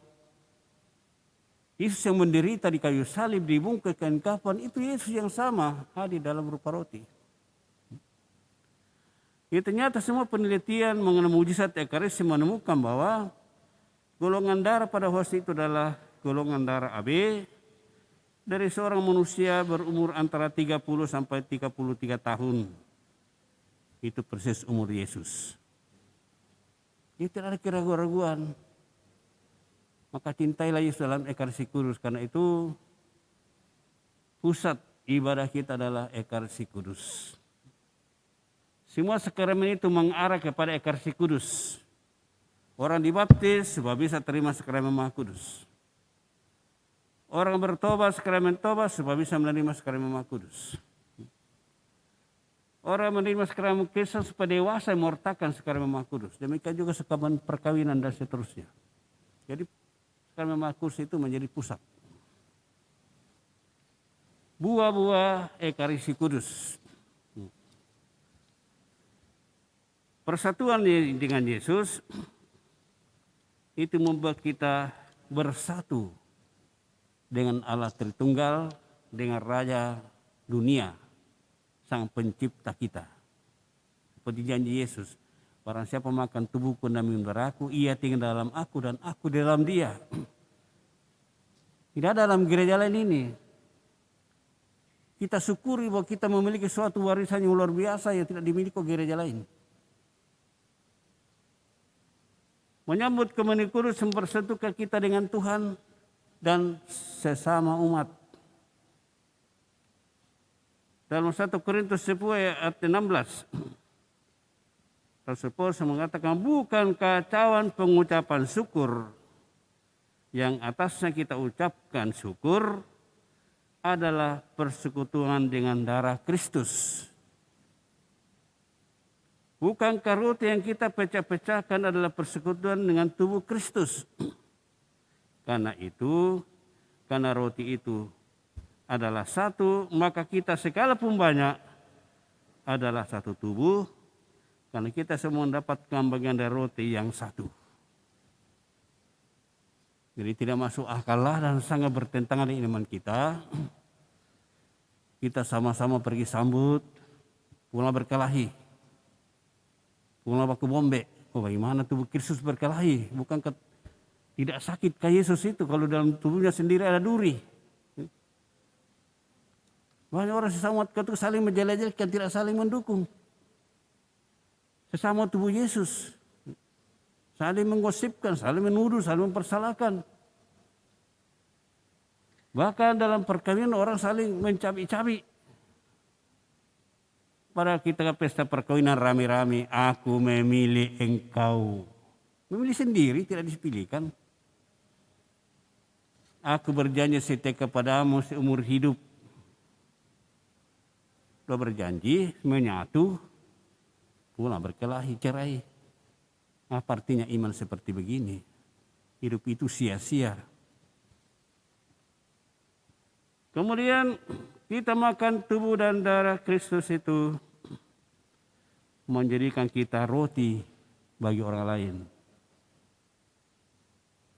Yesus yang menderita di kayu salib dibungkus kain kafan itu Yesus yang sama hadir dalam rupa roti. Ya, ternyata semua penelitian mengenai mujizat Ekaristi menemukan bahwa golongan darah pada hosti itu adalah golongan darah AB dari seorang manusia berumur antara 30 sampai 33 tahun. Itu persis umur Yesus. Itu tidak ada keraguan-raguan. Maka cintailah Yesus dalam Ekaristi Kudus, karena itu pusat ibadah kita adalah Ekaristi Kudus. Semua sakramen itu mengarah kepada Ekaristi Kudus. Orang dibaptis supaya bisa terima sakramen Maha Kudus. Orang bertobat sakramen tobat supaya bisa menerima sakramen Maha Kudus. Orang menerima sakramen Kristus supaya dewasa memurtakan sakramen Maha Kudus. Demikian juga sakramen perkawinan dan seterusnya. Jadi sakramen Maha Kudus itu menjadi pusat. Buah-buah Ekaristi Kudus. Persatuan dengan Yesus itu membuat kita bersatu dengan Allah Tritunggal, dengan Raja dunia, Sang Pencipta kita. Seperti janji Yesus, barang siapa makan tubuhku dan minum darahku, ia tinggal dalam aku dan aku di dalam dia. Tidak dalam gereja lain ini. Kita syukuri bahwa kita memiliki suatu warisan yang luar biasa yang tidak dimiliki gereja lain. Menyambut Kementerian Kudus mempersatukan kita dengan Tuhan dan sesama umat. Dalam 1 Korintus 10 ayat 16, Rasul Paulus mengatakan, bukan kacauan pengucapan syukur yang atasnya kita ucapkan syukur, adalah persekutuan dengan darah Kristus. Bukankah roti yang kita pecah-pecahkan adalah persekutuan dengan tubuh Kristus? Karena roti itu adalah satu, maka kita sekalipun banyak adalah satu tubuh, karena kita semua mendapatkan bagian dari roti yang satu. Jadi tidak masuk akal dan sangat bertentangan dengan iman kita. Kita sama-sama pergi sambut, pulang berkelahi. Pulang baku bombe. Oh, bagaimana tubuh Kristus berkelahi? Bukankah tidak sakit kayak Yesus itu kalau dalam tubuhnya sendiri ada duri? Banyak orang sesama itu saling menjelek-jelekan, tidak saling mendukung. Sesama tubuh Yesus saling menggosipkan, saling menuduh, saling mempersalahkan. Bahkan dalam perkawinan orang saling mencabi-cabi. Pada kita ke pesta perkawinan rame-rame, aku memilih engkau. Memilih sendiri, tidak dipilihkan. Aku berjanji setia kepadamu seumur hidup. Sudah berjanji, menyatu, pulang berkelahi, cerai. Apa artinya iman seperti begini? Hidup itu sia-sia. Kemudian kita makan tubuh dan darah Kristus itu menjadikan kita roti bagi orang lain.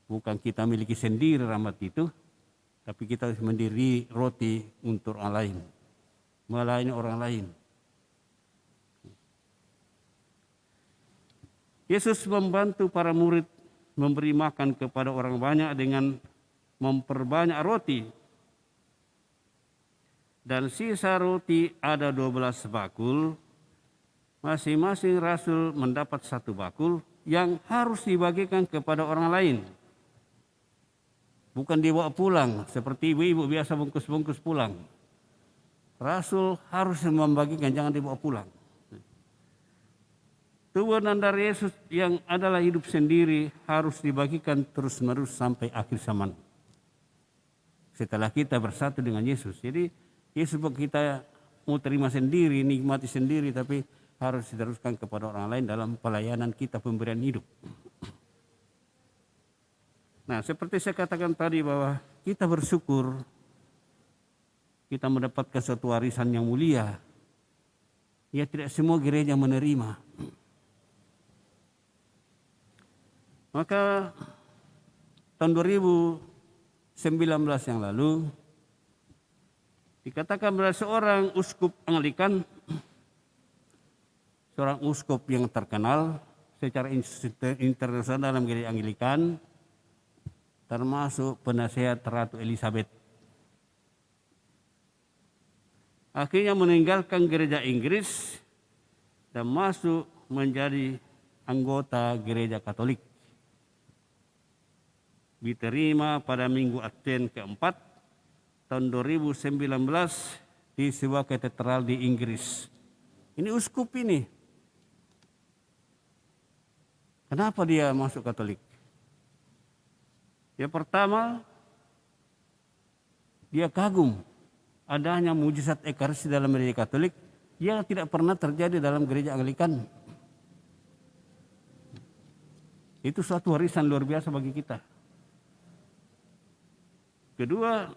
Bukan kita miliki sendiri rahmat itu, tapi kita harus mendiri roti untuk orang lain, melayani orang lain. Yesus membantu para murid memberi makan kepada orang banyak dengan memperbanyak roti. Dan sisa roti ada 12 bakul, masing-masing rasul mendapat 1 bakul yang harus dibagikan kepada orang lain. Bukan dibawa pulang, seperti ibu-ibu biasa bungkus-bungkus pulang. Rasul harus membagikan, jangan dibawa pulang. Tubuh dan darah Yesus yang adalah hidup sendiri harus dibagikan terus-menerus sampai akhir zaman. Setelah kita bersatu dengan Yesus. Jadi Yesus kita mau terima sendiri, nikmati sendiri, tapi harus diteruskan kepada orang lain dalam pelayanan kita pemberian hidup. Nah, seperti saya katakan tadi bahwa kita bersyukur kita mendapatkan suatu warisan yang mulia. Ya, tidak semua gereja menerima. Maka tahun 2019 yang lalu dikatakan bahwa seorang uskup Anglikan, seorang uskup yang terkenal secara internasional dalam gereja Anglikan, termasuk penasehat Ratu Elizabeth, akhirnya meninggalkan gereja Inggris dan masuk menjadi anggota gereja Katolik. Diterima pada Minggu Advent keempat tahun 2019 di sebuah katedral di Inggris. Ini uskup ini. Kenapa dia masuk Katolik? Ya, pertama, dia kagum adanya mujizat Ekaristi dalam gereja Katolik yang tidak pernah terjadi dalam gereja Anglikan. Itu suatu warisan luar biasa bagi kita. Kedua,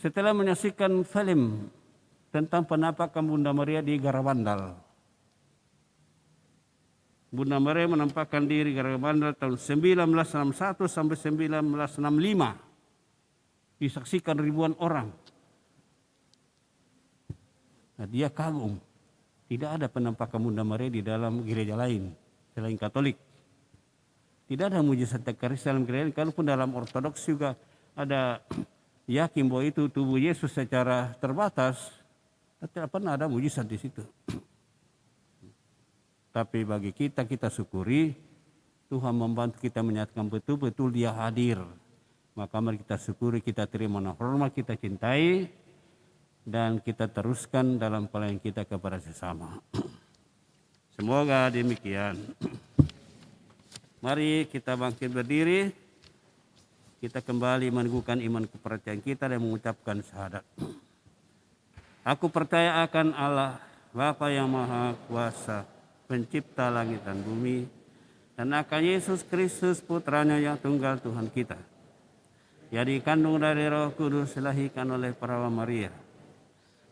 setelah menyaksikan film tentang penampakan Bunda Maria di Garawandal. Bunda Maria menampakkan diri di Garawandal tahun 1961 sampai 1965. Disaksikan ribuan orang. Nah, dia kagum. Tidak ada penampakan Bunda Maria di dalam gereja lain selain Katolik. Tidak ada mujizat Ekaristi dalam gereja. Kalaupun dalam Ortodoks juga ada yakin bahwa itu tubuh Yesus secara terbatas, tidak pernah ada mujizat di situ. Tapi bagi kita syukuri Tuhan membantu kita menyatakan betul-betul Dia hadir. Maka mari kita syukuri, kita terima hormat, kita cintai, dan kita teruskan dalam pelayanan kita kepada sesama. Semoga demikian. Mari kita bangkit berdiri. kita kembali meneguhkan iman kepercayaan kita dan mengucapkan syahadat. Aku percaya akan Allah, Bapa yang Maha Kuasa, pencipta langit dan bumi, dan akan Yesus Kristus, Putranya yang tunggal Tuhan kita, yang dikandung dari Roh Kudus, dilahirkan oleh perawan Maria,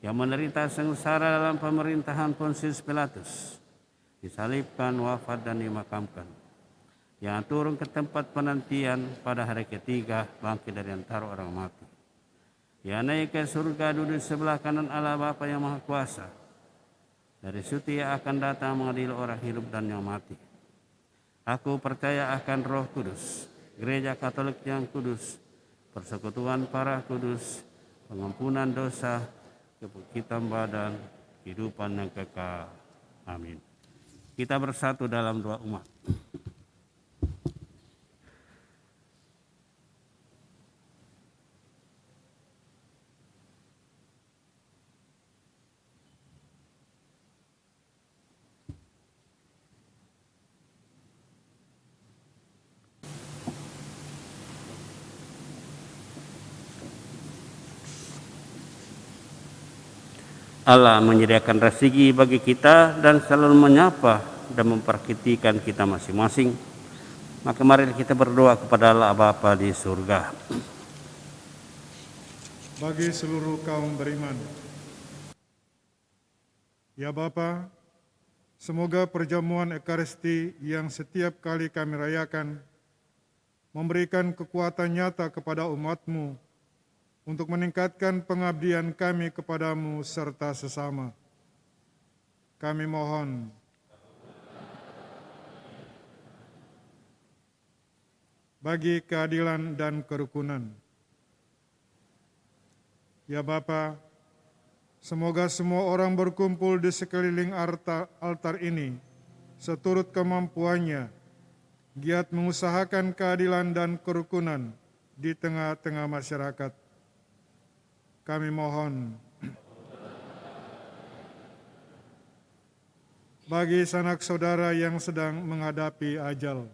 yang menderita sengsara dalam pemerintahan Pontius Pilatus, disalibkan, wafat, dan dimakamkan, yang turun ke tempat penantian, pada hari ketiga bangkit dari antara orang mati, yang naik ke surga, duduk sebelah kanan Allah Bapa yang Maha Kuasa. Dari situ Ia akan datang mengadili orang hidup dan yang mati. Aku percaya akan Roh Kudus, Gereja Katolik yang kudus, persekutuan para kudus, pengampunan dosa, kebangkitan badan, kehidupan yang kekal. Amin. Kita bersatu dalam doa umat. Allah menyediakan rezeki bagi kita dan selalu menyapa dan memperhatikan kita masing-masing. Maka mari kita berdoa kepada Allah Bapa di surga. Bagi seluruh kaum beriman, ya Bapa, semoga perjamuan Ekaristi yang setiap kali kami rayakan memberikan kekuatan nyata kepada umat-Mu untuk meningkatkan pengabdian kami kepadamu serta sesama. Kami mohon, bagi keadilan dan kerukunan. Ya Bapa, semoga semua orang berkumpul di sekeliling altar ini seturut kemampuannya, giat mengusahakan keadilan dan kerukunan di tengah-tengah masyarakat. Kami mohon, bagi sanak saudara yang sedang menghadapi ajal.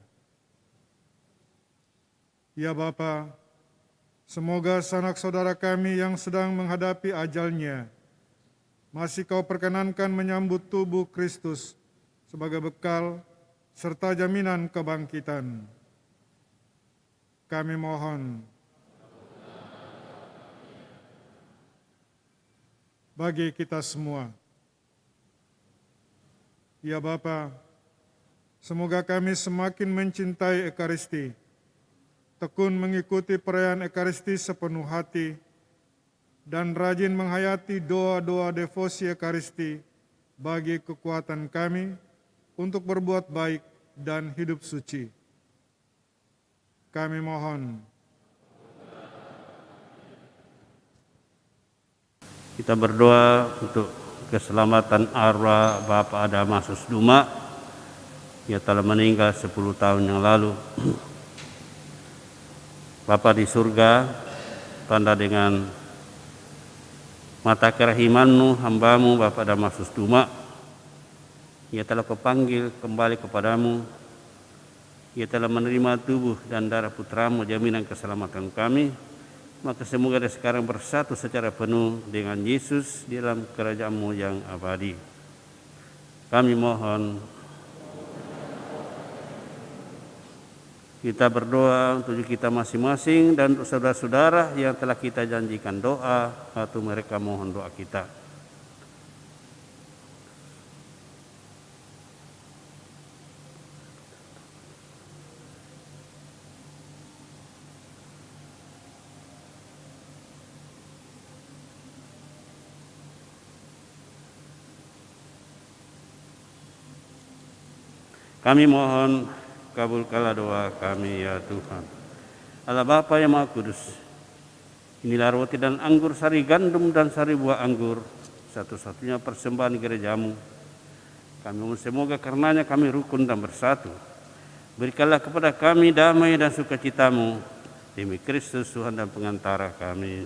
Ya Bapa, semoga sanak saudara kami yang sedang menghadapi ajalnya masih Kau perkenankan menyambut tubuh Kristus sebagai bekal serta jaminan kebangkitan. Kami mohon, bagi kita semua. Ya Bapa, semoga kami semakin mencintai Ekaristi, tekun mengikuti perayaan Ekaristi sepenuh hati, dan rajin menghayati doa-doa devosi Ekaristi bagi kekuatan kami untuk berbuat baik dan hidup suci. Kami mohon, Kita berdoa untuk keselamatan arwah Bapak Adamasus Duma. Ia telah meninggal 10 tahun yang lalu. Bapa di surga, tanda dengan mata kerahiman-Mu hamba-Mu Bapak Adamasus Duma. Ia telah Kupanggil kembali kepadamu. Ia telah menerima tubuh dan darah Putra-Mu, jaminan keselamatan kami. Maka semoga dari sekarang bersatu secara penuh dengan Yesus di dalam kerajaan-Mu yang abadi. Kami mohon, kita berdoa untuk kita masing-masing dan untuk saudara-saudara yang telah kita janjikan doa, atau mereka mohon doa kita. Kami mohon, kabulkanlah doa kami ya Tuhan. Allah Bapa yang Maha Kudus, inilah roti dan anggur, sari gandum dan sari buah anggur, satu-satunya persembahan gereja-Mu. Kami mohon semoga karenanya kami rukun dan bersatu. Berikanlah kepada kami damai dan sukacita-Mu, demi Kristus Tuhan dan pengantara kami.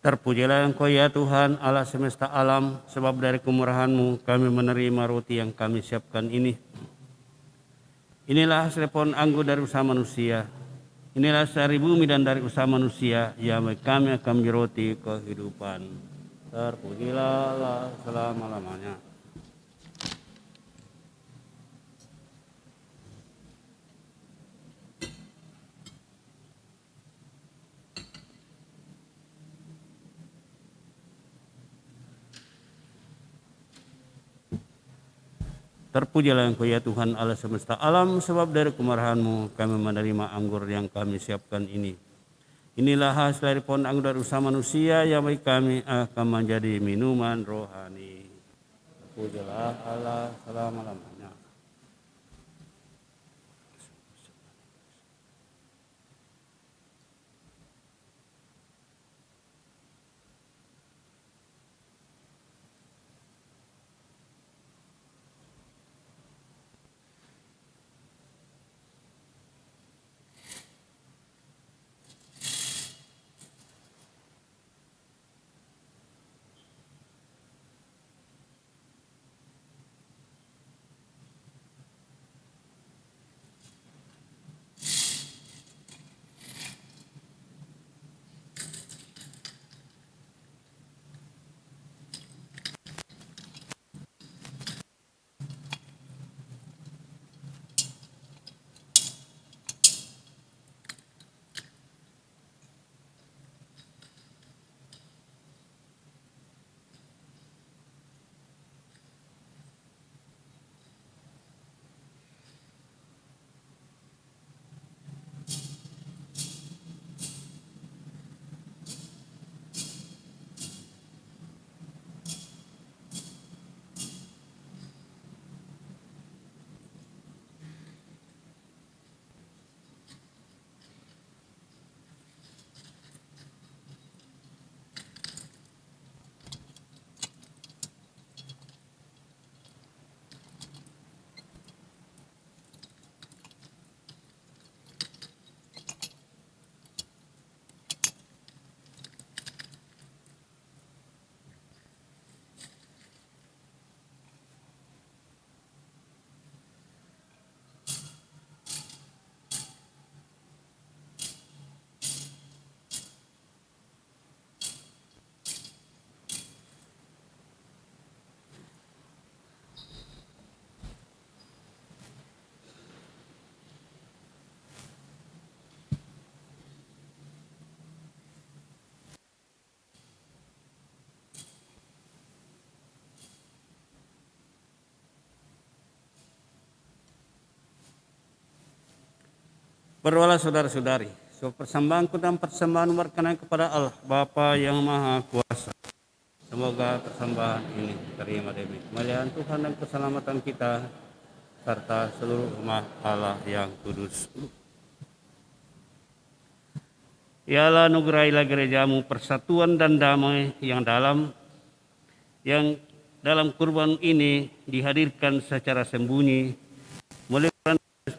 Terpujilah Engkau ya Tuhan Allah semesta alam, sebab dari kemurahan-Mu kami menerima roti yang kami siapkan ini. Inilah hasil pohon anggur dari usaha manusia. Inilah sari bumi dan dari usaha manusia, yang kami akan menjadi roti kehidupan. Terpujilah Allah selama-lamanya. Terpujilah Engkau ya Tuhan Allah semesta alam, sebab dari kemurahan-Mu kami menerima anggur yang kami siapkan ini. Inilah hasil dari pohon anggur dari usaha manusia, yang bagi kami akan menjadi minuman rohani. Terpujilah Allah selama-lamanya. Berdoalah saudara-saudari, persembahanku dan persembahan berkenan kepada Allah Bapa yang Maha Kuasa. Semoga persembahan ini terima demi kemuliaan Tuhan dan keselamatan kita, serta seluruh umat Allah yang kudus. Ya Allah, anugerahilah gereja-Mu persatuan dan damai yang dalam kurban ini dihadirkan secara sembunyi melalui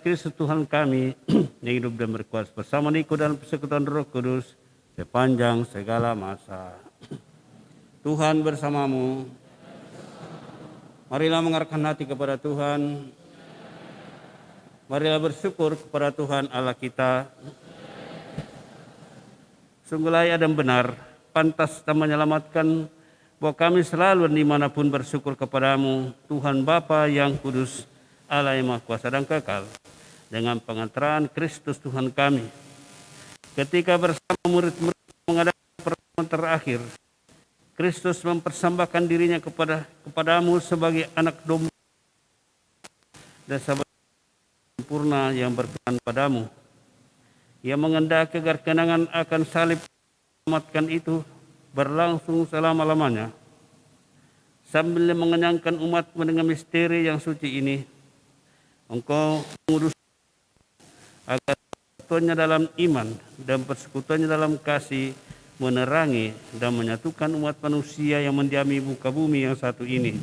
Kristus Tuhan kami yang hidup dan berkuasa bersama Engkau dalam persekutuan Roh Kudus sepanjang segala masa. Tuhan bersamamu. Marilah mengarahkan hati kepada Tuhan. Marilah bersyukur kepada Tuhan Allah kita. Sungguh layak dan benar, pantas dan menyelamatkan bahwa kami selalu dimanapun bersyukur kepadamu, Tuhan Bapa yang kudus, Allah yang Maha Kuasa dan kekal, dengan pengantaran Kristus Tuhan kami. Ketika bersama murid-murid mengadakan pertemuan terakhir, Kristus mempersembahkan dirinya kepadamu sebagai anak domba dan sebagai sempurna yang berkenan padamu. Ia mengendaki agar kenangan akan salib selamatkan itu berlangsung selama-lamanya, sambil mengenyangkan umat dengan misteri yang suci ini. Engkau mengurus agar persekutuannya dalam iman dan persekutuannya dalam kasih menerangi dan menyatukan umat manusia yang mendiami muka bumi yang satu ini.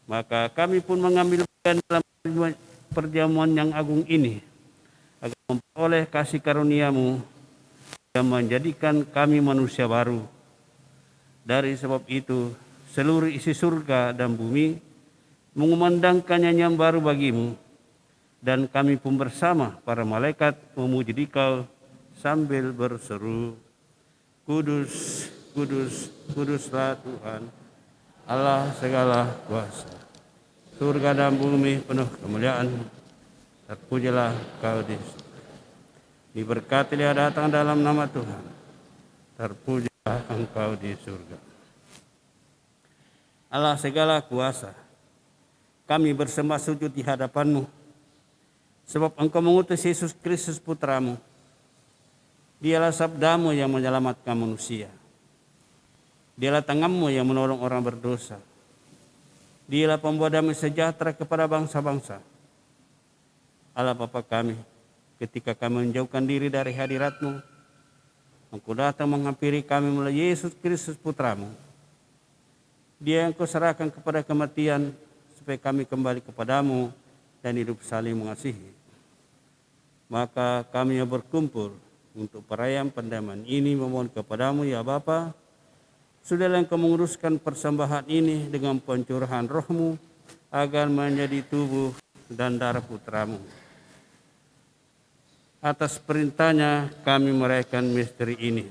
Maka kami pun mengambil bagian dalam perjamuan yang agung ini, agar memperoleh kasih karunia-Mu yang menjadikan kami manusia baru, Dari sebab itu, seluruh isi surga dan bumi mengumandangkan nyanyian baru bagimu, dan kami pun bersama para malaikat memuji Dikau sambil berseru, Kudus, kudus, kuduslah Tuhan, Allah segala kuasa. Surga dan bumi penuh kemuliaan, terpujilah Kau di surga. Diberkatilah datang dalam nama Tuhan, terpujilah Engkau di surga. Allah segala kuasa, kami bersembah sujud di hadapan-Mu, sebab Engkau mengutus Yesus Kristus Putra-Mu. Dialah sabda-Mu yang menyelamatkan manusia. Dialah tangan-Mu yang menolong orang berdosa. Dialah pembawa damai sejahtera kepada bangsa-bangsa. Allah Bapa kami, ketika kami menjauhkan diri dari hadirat-Mu, Engkau datang menghampiri kami melalui Yesus Kristus Putra-Mu. Dia yang Kau serahkan kepada kematian, supaya kami kembali kepadamu dan hidup saling mengasihi. Maka kami yang berkumpul untuk perayaan pendamaian ini memohon kepadamu ya Bapa, sudahlah Engkau menguruskan persembahan ini dengan pencurahan roh-Mu agar menjadi tubuh dan darah Putra-Mu. Atas perintahnya kami merayakan misteri ini.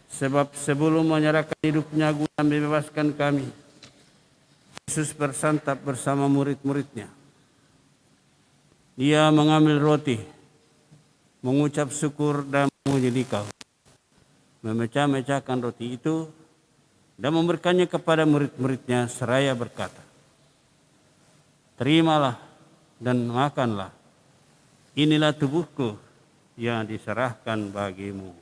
Sebab sebelum menyerahkan hidupnya guna membebaskan kami, Yesus bersantap bersama murid-muridnya. Dia mengambil roti, mengucap syukur dan memuji Dikau, memecah-mecahkan roti itu dan memberikannya kepada murid-muridnya seraya berkata, terimalah dan makanlah, inilah tubuhku yang diserahkan bagimu.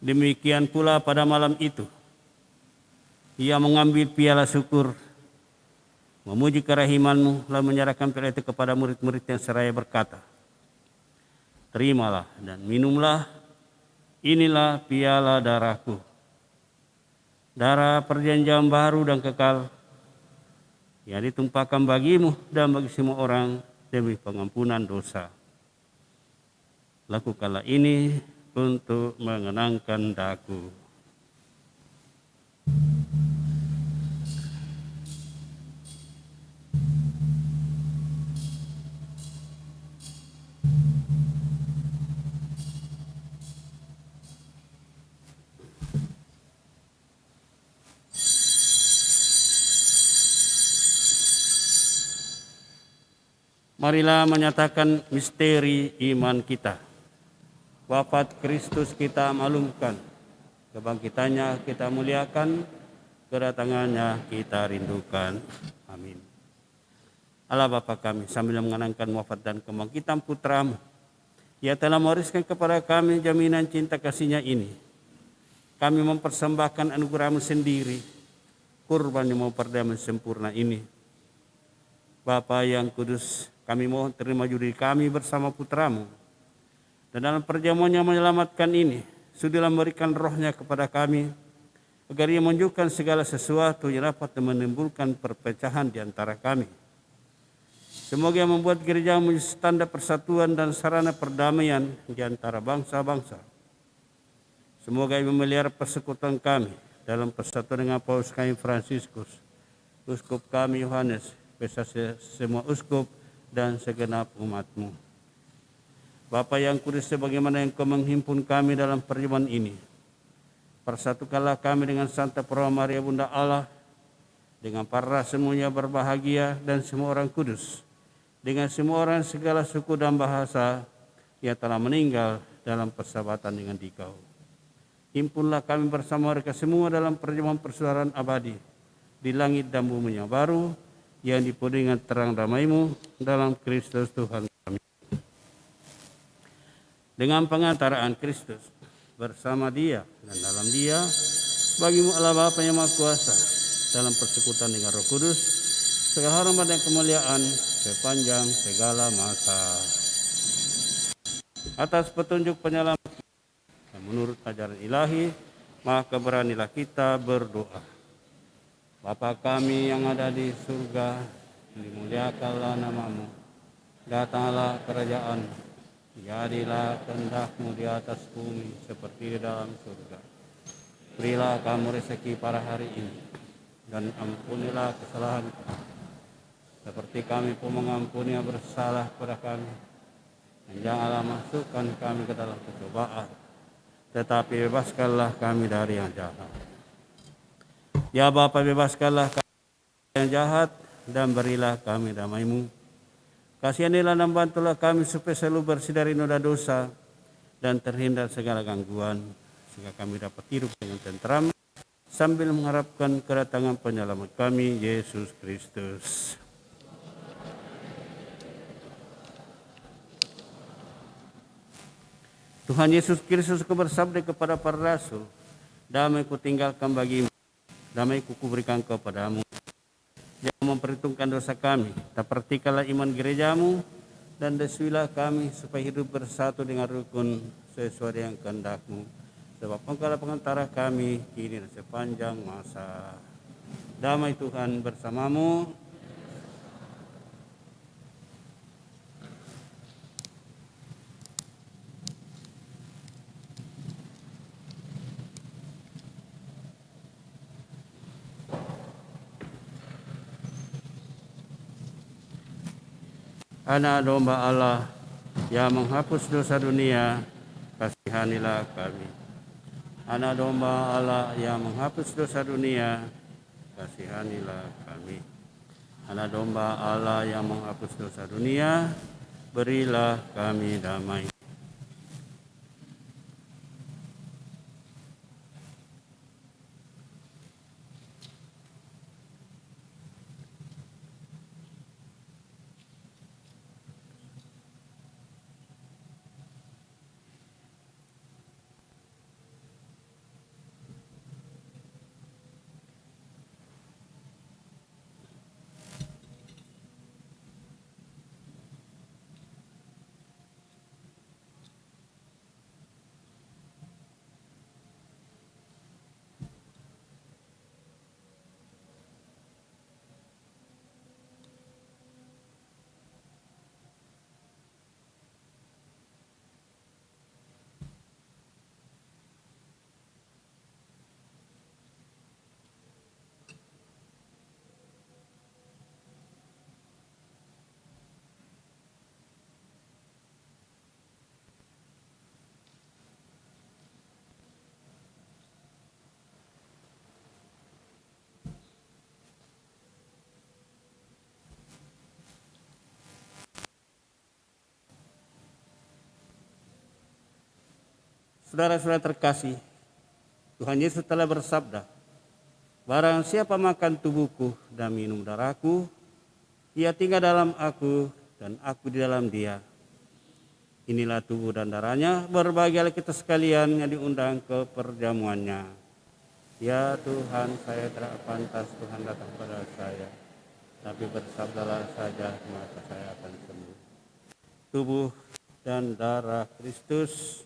Demikian pula pada malam itu, ia mengambil piala syukur, memuji kerahiman-Mu, lalu menyerahkan piala itu kepada murid-murid yang seraya berkata, terimalah dan minumlah, inilah piala darahku, darah perjanjian baru dan kekal, yang ditumpahkan bagimu dan bagi semua orang demi pengampunan dosa. Lakukanlah ini untuk mengenangkan daku. Marilah menyatakan misteri iman kita. Wafat Kristus kita maklumkan, kebangkitannya kita muliakan, kedatangannya kita rindukan. Amin. Allah Bapa kami, sambil mengenangkan wafat dan kebangkitan Putra-Mu, Ia telah mewariskan kepada kami jaminan cinta kasih-Nya ini. Kami mempersembahkan anugerah-Mu sendiri, kurban yang memperdamai sempurna ini. Bapa yang kudus, kami mohon terima judi kami bersama Putra-Mu. Dan dalam perjamuan yang menyelamatkan ini, sudahlah memberikan roh-Nya kepada kami, agar Ia menunjukkan segala sesuatu yang dapat menimbulkan perpecahan di antara kami. Semoga Ia membuat gereja-Mu tanda persatuan dan sarana perdamaian di antara bangsa-bangsa. Semoga Ia memelihara persekutuan kami dalam persatuan dengan Paus kami Fransiskus, Uskup kami Yohanes, beserta semua uskup dan segenap umat-Mu. Bapa yang kudus, sebagaimana Engkau menghimpun kami dalam perjamuan ini, persatukanlah kami dengan Santa Perawan Maria Bunda Allah, dengan para semuanya berbahagia dan semua orang kudus, dengan semua orang segala suku dan bahasa yang telah meninggal dalam persahabatan dengan Dikau. Himpunlah kami bersama mereka semua dalam perjamuan persaudaraan abadi di langit dan bumi yang baru, yang dipenuhi dengan terang damai-Mu dalam Kristus Tuhan kami. Dengan pengantaraan Kristus, bersama Dia dan dalam Dia, bagi-Mu Allah Bapa yang Maha Kuasa, dalam persekutuan dengan Roh Kudus, segala hormat dan kemuliaan sepanjang segala masa. Atas petunjuk penyelamat dan menurut ajaran ilahi, maka beranilah kita berdoa. Bapa kami yang ada di surga, dimuliakanlah namamu. Datanglah kerajaan, jadilah kehendak-Mu di atas bumi seperti di dalam surga. Berilah kami rezeki pada hari ini, dan ampunilah kesalahan kami, seperti kami pun mengampuni yang bersalah kepada kami. Dan janganlah masukkan kami ke dalam percobaan, tetapi bebaskanlah kami dari yang jahat. Ya Bapa, bebaskanlah kami dari yang jahat, dan berilah kami damai-Mu. Kasihanilah dan bantulah kami supaya selalu bersih dari noda dosa dan terhindar segala gangguan, sehingga kami dapat hidup dengan tentram sambil mengharapkan kedatangan penyelamat kami, Yesus Kristus. Tuhan Yesus Kristus bersabda kepada para rasul, damai ku tinggalkan bagimu, damai ku kuberikan kepadamu. Jangan memperhitungkan dosa kami, perhatikanlah iman gerejamu, dan dasuilah kami supaya hidup bersatu dengan rukun sesuai dengan kehendak-Mu. Sebab Engkau adalah pengantara kami kini dan sepanjang masa. Damai Tuhan bersamamu. Anak domba Allah yang menghapus dosa dunia, kasihanilah kami. Anak domba Allah yang menghapus dosa dunia, kasihanilah kami. Anak domba Allah yang menghapus dosa dunia, berilah kami damai. Saudara-saudara terkasih, Tuhan Yesus telah bersabda, barang siapa makan tubuhku dan minum darahku, ia tinggal dalam aku dan aku di dalam dia. Inilah tubuh dan darahnya, berbahagialah kita sekalian yang diundang ke perjamuannya. Ya Tuhan, saya tidak pantas Tuhan datang pada saya, tapi bersabdalah saja maka saya akan sembuh. Tubuh dan darah Kristus.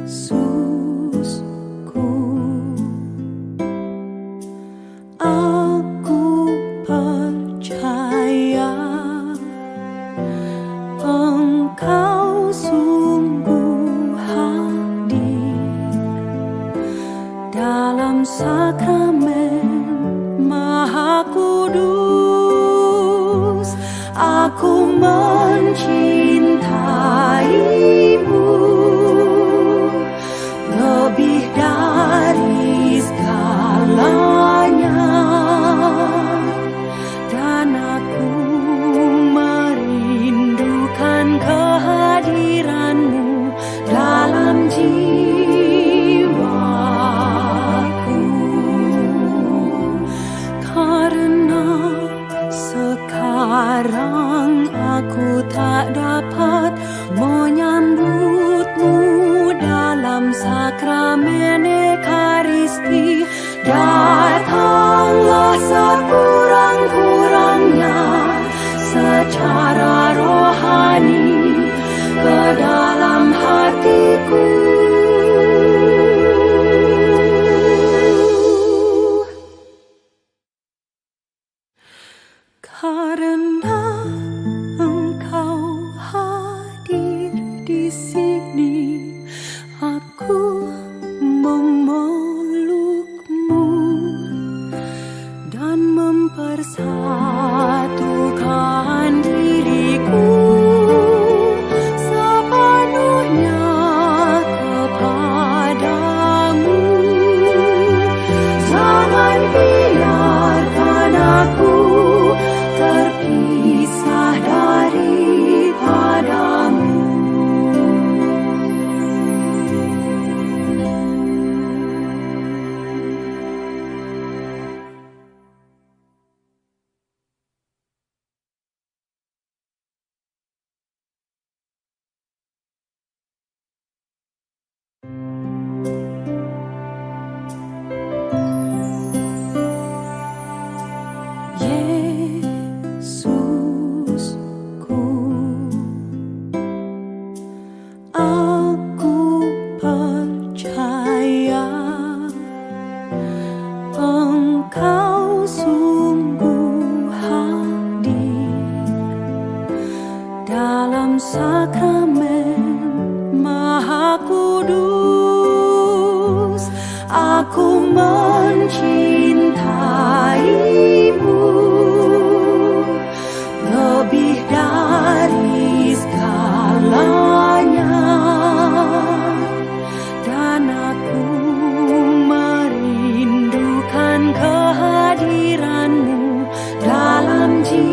Yesusku, sakramen Maha Kudus, aku mencintaimu lebih dari segalanya, dan aku merindukan kehadiranmu dalam jiwaku.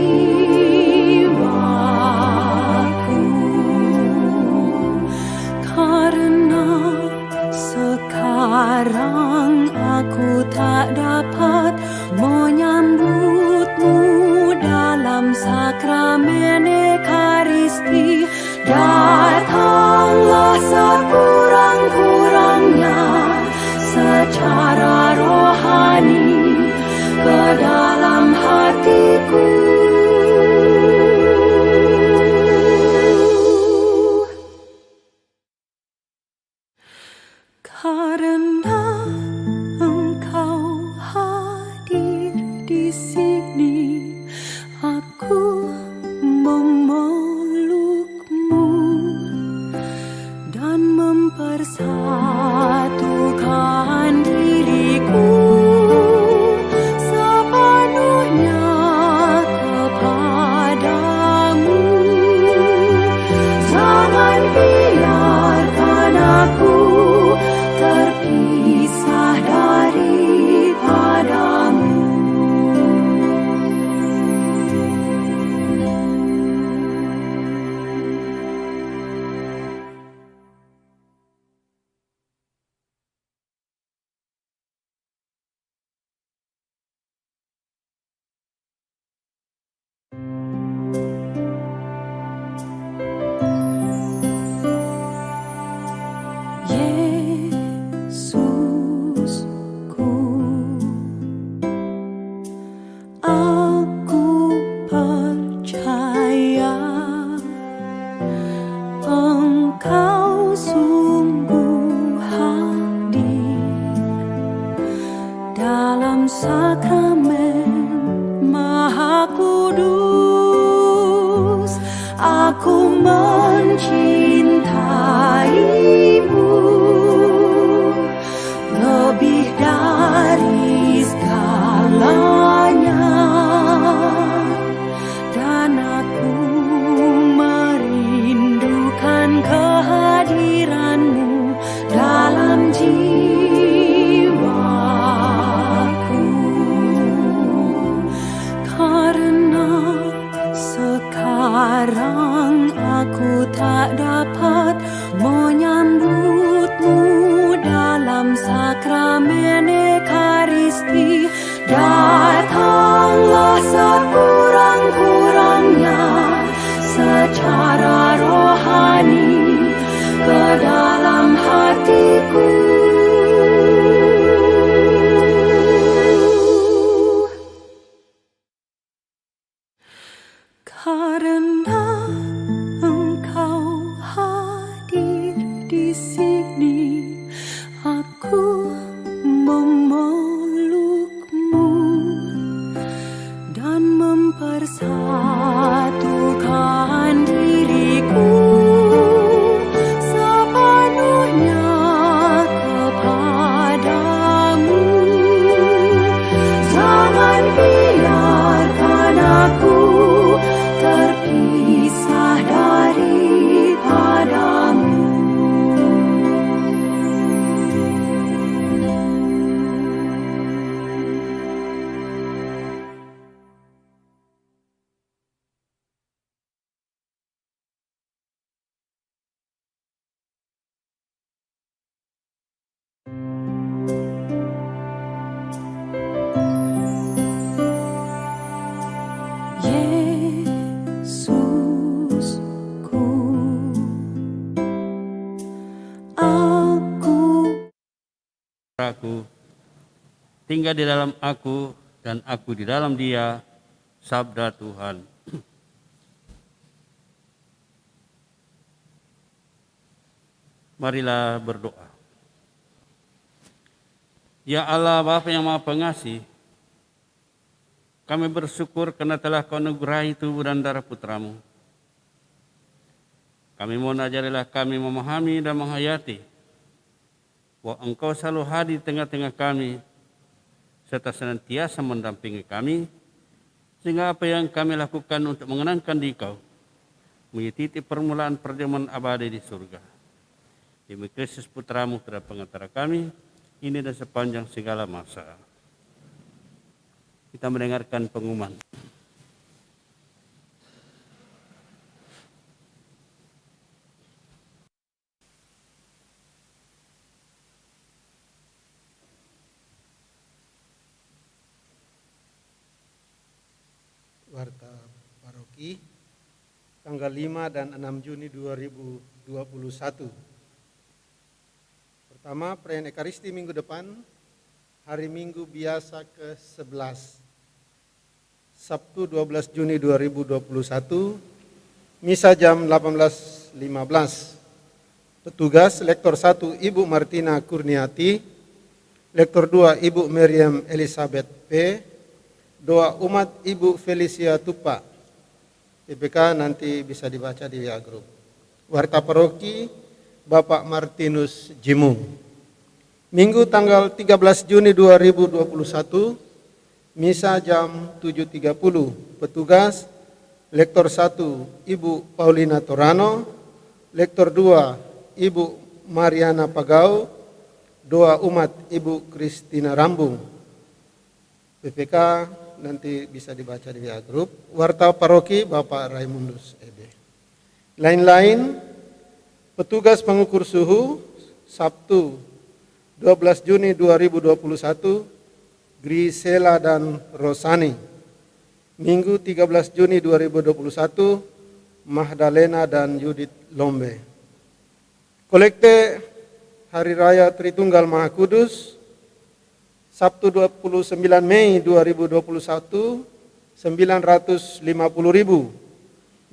Karena sekarang aku tak dapat menyambutmu dalam sakramen Ekaristi, datanglah sekurang-kurangnya secara rohani ke dalam hatiku. Karena Engkau hadir di sini, aku memelukmu dan mempersatukan diriku sepenuhnya kepadamu. Jangan biarkan aku terpisah daripadamu. Yesusku, aku percaya Engkau sungguh hadir dalam sakramen Maha Kudus. Aku mencintaimu lebih dari segalanya, dan aku merindukan kehadiranmu dalam jiwaku. Karena sekarang aku tak dapat menyambutmu dalam sakramen Ekaristi, datanglah sekurang-kurangnya secara rohani ke dalam hatiku. Karena Engkau hadir di sini, aku memelukmu dan mempersatukan diriku sepenuhnya kepadamu. Jangan biarkan aku terpisah daripadamu. Yesusku, Aku tinggal di dalam aku dan aku di dalam dia, sabda Tuhan. Marilah berdoa. Ya Allah, Bapa yang Maha Pengasih, kami bersyukur karena telah Kau anugerahi tubuh dan darah Putramu. Kami mohon ajarilah kami memahami dan menghayati bahwa Engkau selalu hadir di tengah-tengah kami, serta senantiasa mendampingi kami, sehingga apa yang kami lakukan untuk mengenangkan di Kau menjadi titik permulaan perjamuan abadi di surga. Demi Kristus Putramu terhadap pengantara kami, ini dan sepanjang segala masa. Kita mendengarkan pengumuman. Warta Paroki tanggal 5 dan 6 Juni 2021. Pertama, perayaan Ekaristi minggu depan, hari Minggu biasa ke-11, Sabtu 12 Juni 2021, Misa jam 18.15. Petugas Lektor 1 Ibu Martina Kurniati, Lektor 2 Ibu Miriam Elizabeth P, Doa umat Ibu Felicia Tupa. PPK nanti bisa dibaca di WA Group. Warta Paroki Bapak Martinus Jimung. Minggu tanggal 13 Juni 2021, Misa jam 7.30. Petugas Lektor 1 Ibu Paulina Torano, Lektor 2 Ibu Mariana Pagau, Doa umat Ibu Kristina Rambung. PPK nanti bisa dibaca di WA Group. Warta Paroki Bapak Raimundus EB. Lain-lain, petugas pengukur suhu Sabtu 12 Juni 2021, Grisela dan Rosani. Minggu 13 Juni 2021, Mahdalena dan Yudit Lombe. Kolekte Hari Raya Tritunggal Maha Kudus Sabtu 29 Mei 2021, 950.000.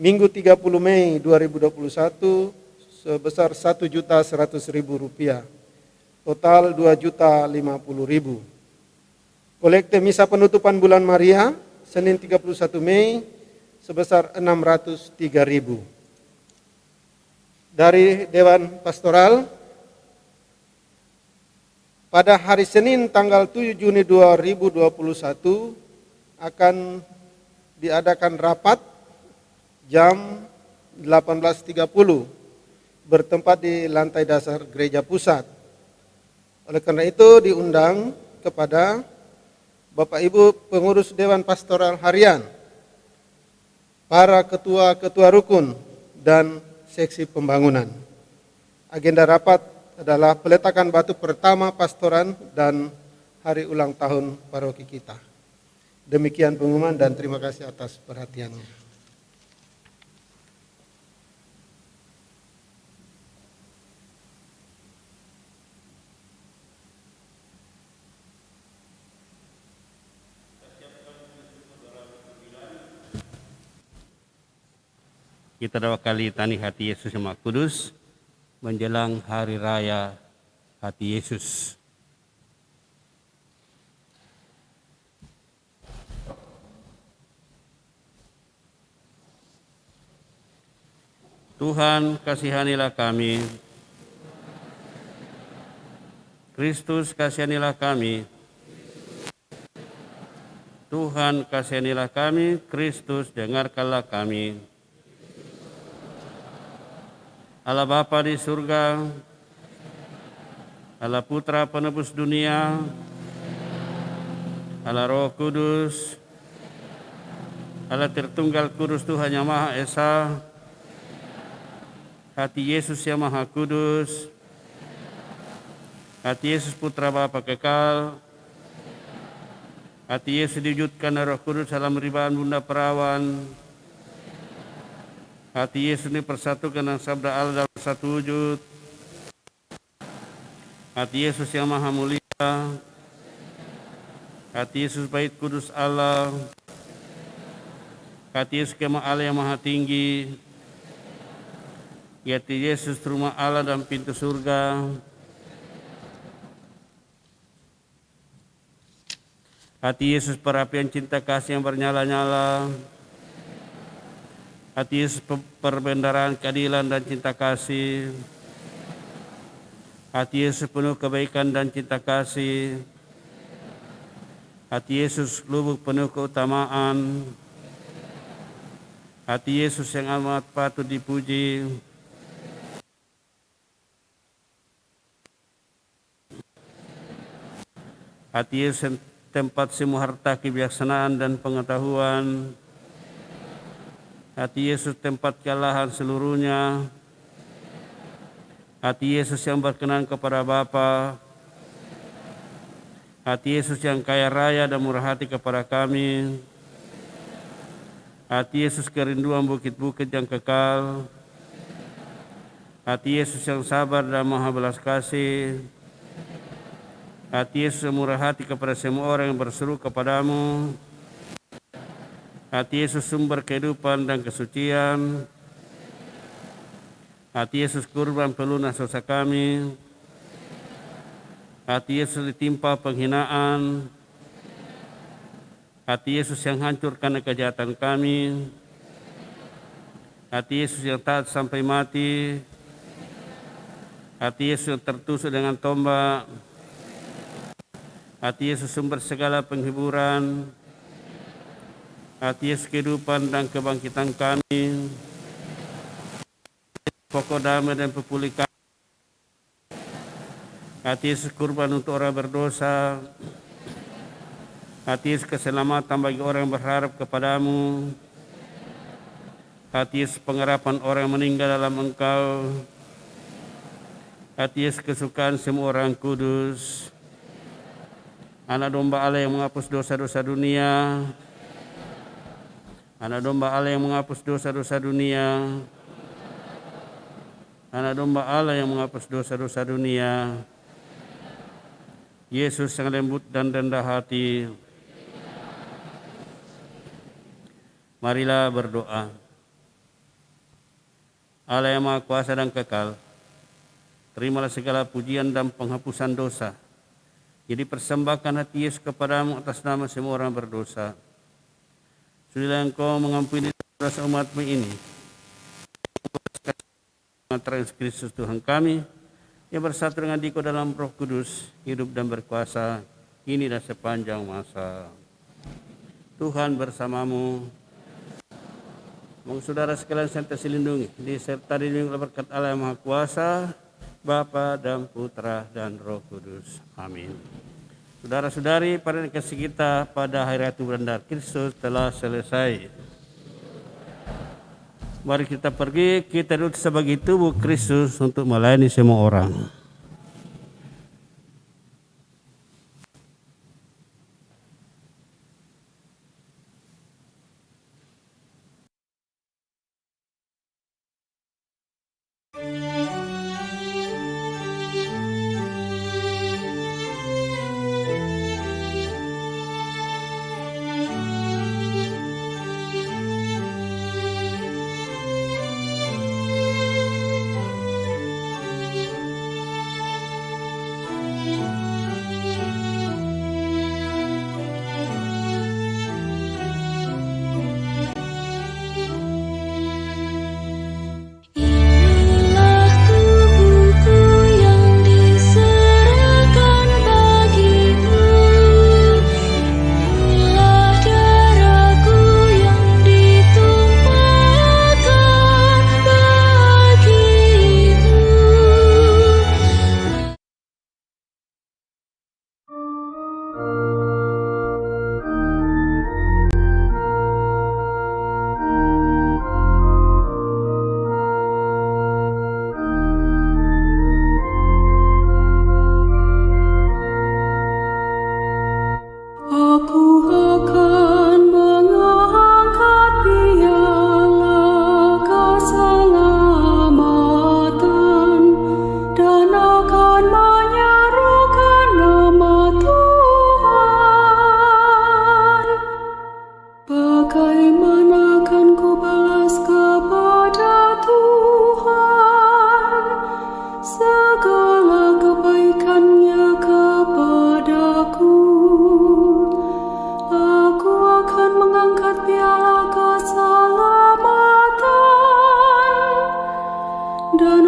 Minggu 30 Mei 2021, sebesar 1.100.000 rupiah. Total 2.050.000. Kolekte Misa Penutupan Bulan Maria, Senin 31 Mei, sebesar 603.000. Dari Dewan Pastoral, pada hari Senin tanggal 7 Juni 2021 akan diadakan rapat jam 18.30 bertempat di lantai dasar Gereja Pusat. Oleh karena itu diundang kepada Bapak Ibu pengurus Dewan Pastoral Harian, para ketua-ketua rukun dan seksi pembangunan. Agenda rapat adalah peletakan batu pertama pastoran dan hari ulang tahun paroki kita. Demikian pengumuman dan terima kasih atas perhatiannya. Kita 2 kali tani hati Yesus yang Maha Kudus menjelang Hari Raya Hati Yesus. Tuhan, kasihanilah kami. Kristus, kasihanilah kami. Tuhan, kasihanilah kami. Kristus, dengarkanlah kami. Allah Bapa di surga, Allah Putra penebus dunia, Allah Roh Kudus, Allah Tritunggal Kudus Tuhan yang Maha Esa, hati Yesus yang Maha Kudus, hati Yesus Putra Bapa kekal, hati Yesus diwujudkan Roh Kudus dalam ribaan Bunda Perawan, hati Yesus ini persatukan dengan sabda Allah dalam satu wujud. Hati Yesus yang Maha Mulia, hati Yesus Bait Kudus Allah, hati Yesus kemah Allah yang Maha Tinggi, hati Yesus rumah Allah dan pintu surga, hati Yesus perapian cinta kasih yang bernyala-nyala, Hati Yesus perbendaharaan keadilan dan cinta kasih. Hati Yesus penuh kebaikan dan cinta kasih. Hati Yesus lubuk penuh keutamaan. Hati Yesus yang amat patut dipuji. Hati Yesus yang tempat semua harta kebijaksanaan dan pengetahuan. Hati Yesus tempat kealahan seluruhnya. Hati Yesus yang berkenan kepada Bapa. Hati Yesus yang kaya raya dan murah hati kepada kami. Hati Yesus kerinduan bukit-bukit yang kekal. Hati Yesus yang sabar dan maha belas kasih. Hati Yesus yang murah hati kepada semua orang yang berseru kepadamu. Hati Yesus sumber kehidupan dan kesucian. Hati Yesus kurban pelunas dosa kami. Hati Yesus ditimpa penghinaan. Hati Yesus yang hancurkan kejahatan kami. Hati Yesus yang taat sampai mati. Hati Yesus yang tertusuk dengan tombak. Hati Yesus sumber segala penghiburan. Hati Yesus kehidupan dan kebangkitan kami. Pokok damai dan pemulihan. Hati Yesus kurban untuk orang berdosa. Hati Yesus keselamatan bagi orang yang berharap kepadamu. Hati Yesus pengharapan orang yang meninggal dalam Engkau. Hati Yesus kesukaan semua orang kudus. Anak domba Allah yang menghapus dosa-dosa dunia. Anak domba Allah yang menghapus dosa-dosa dunia. Anak domba Allah yang menghapus dosa-dosa dunia. Yesus yang lembut dan rendah hati. Marilah berdoa. Allah yang Maha Kuasa dan kekal, terimalah segala pujian dan penghapusan dosa. Jadi persembahkan hati Yesus kepadamu atas nama semua orang berdosa. Sudilah Engkau mengampuni dosa umat-Mu ini. Yesus Kristus Tuhan kami, yang bersatu dengan Dikau dalam Roh Kudus, hidup dan berkuasa, kini dan sepanjang masa. Tuhan bersamamu. Saudara sekalian senantiasa dilindungi, disertai dilindungi oleh berkat Allah yang Maha Kuasa, Bapa dan Putra dan Roh Kudus. Amin. Saudara-saudari, pada kasih kita pada hari raya Tuhan Kristus telah selesai. Mari kita pergi, kita duduk sebagai tubuh Kristus untuk melayani semua orang.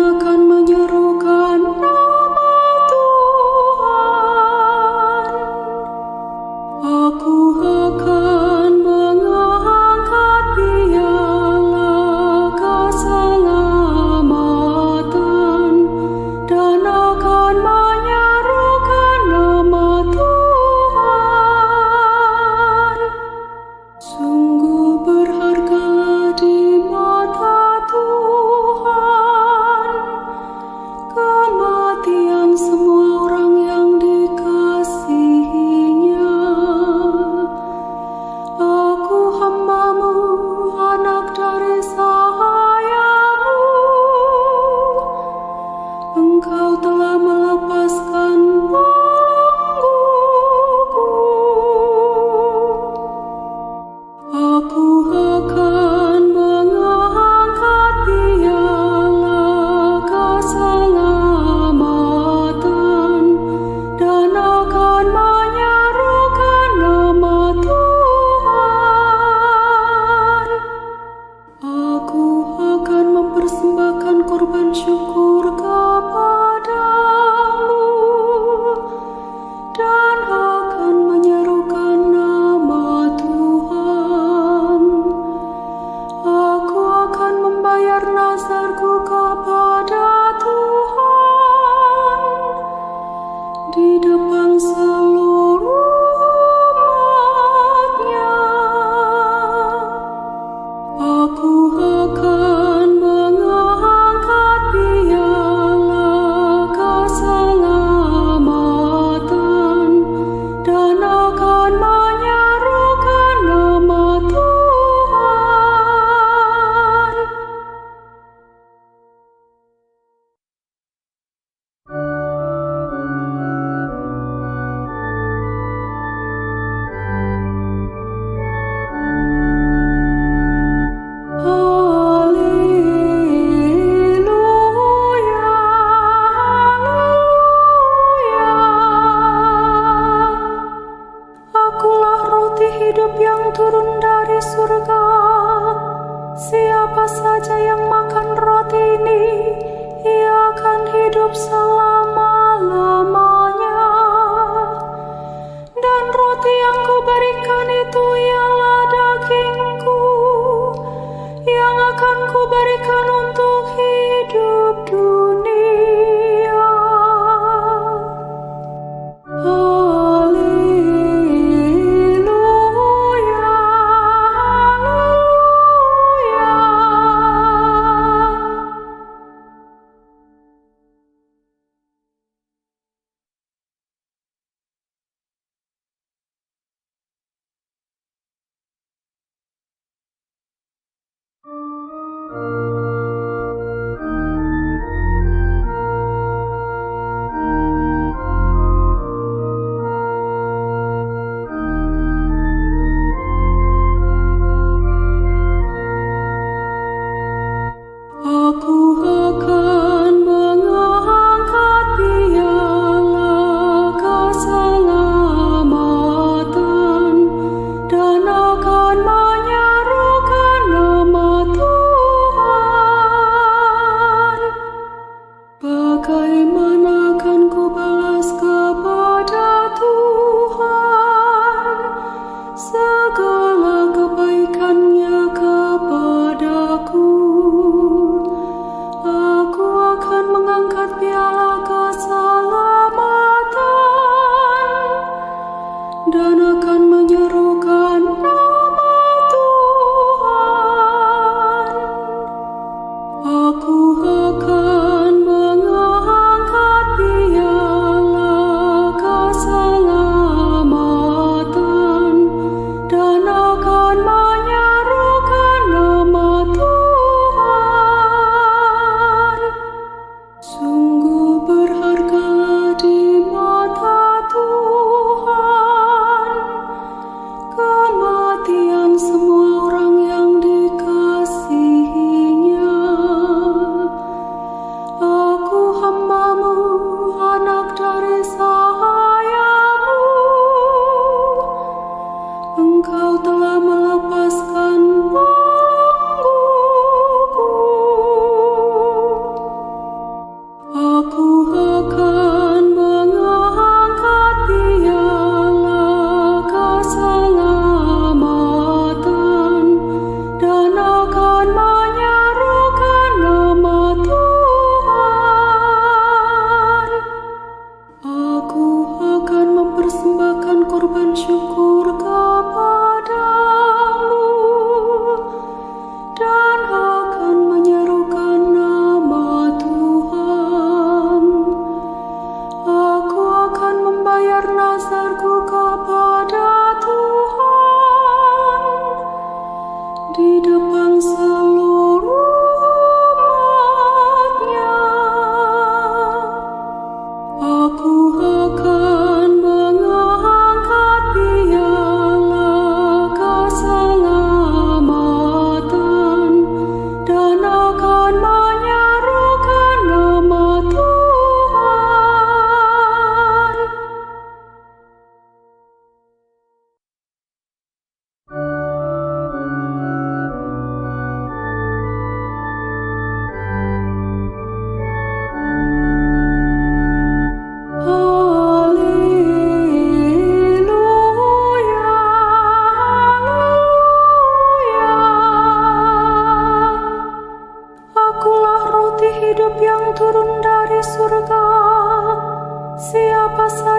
akan menyerukan nama Tuhan. Aku akan mengangkat piala keselamatan dan akan menyerukan nama Tuhan. Sungguh berhargalah di mata Tuhan kematian semua orang yang dikasihinya. Aku hamba-Mu, anak dari sahayamu. Engkau telah melepaskan belengguku. Aku akan mengangkat piala keselamatan dan akan menyerukan nama Tuhan. Aku akan mempersembahkan korban syukur kepadamu dan akan menyerukan nama Tuhan. Aku akan membayar nazarku kepada Tuhan di depan seluruh umatnya. Aku akan mengangkat piala keselamatan dan akan menyerukan nama Tuhan. Haleluya, haleluya. Akulah roti hidup yang turun dari surga. Siapa saja yang makan roti ini, ia akan hidup selama-lamanya. Dan roti yang kuberikan itu ialah dagingku, yang akan kuberikan untuk hidup dunia. Haleluya, haleluya. Aku akan mengangkat piala keselamatan dan akan menyerukan nama Tuhan. Bagaimana akan ku balas kepada Tuhan segala kebaikannya kepadaku? Aku akan mengangkat piala keselamatan dan akan menyerukan nama Tuhan. Aku akan mengangkat piala keselamatan dan akan menyerukan nama Tuhan. Sungguh berhargalah di mata Tuhan kematian semua orang yang dikasihinya. Aku hamba-Mu, anak dari sahayamu. Engkau telah melepaskan belengguku.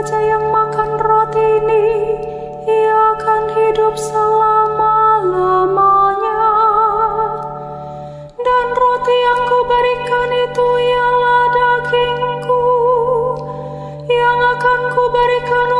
saja yang makan roti ini, ia akan hidup selama-lamanya. Dan roti yang kuberikan itu ialah dagingku, yang akan kuberikan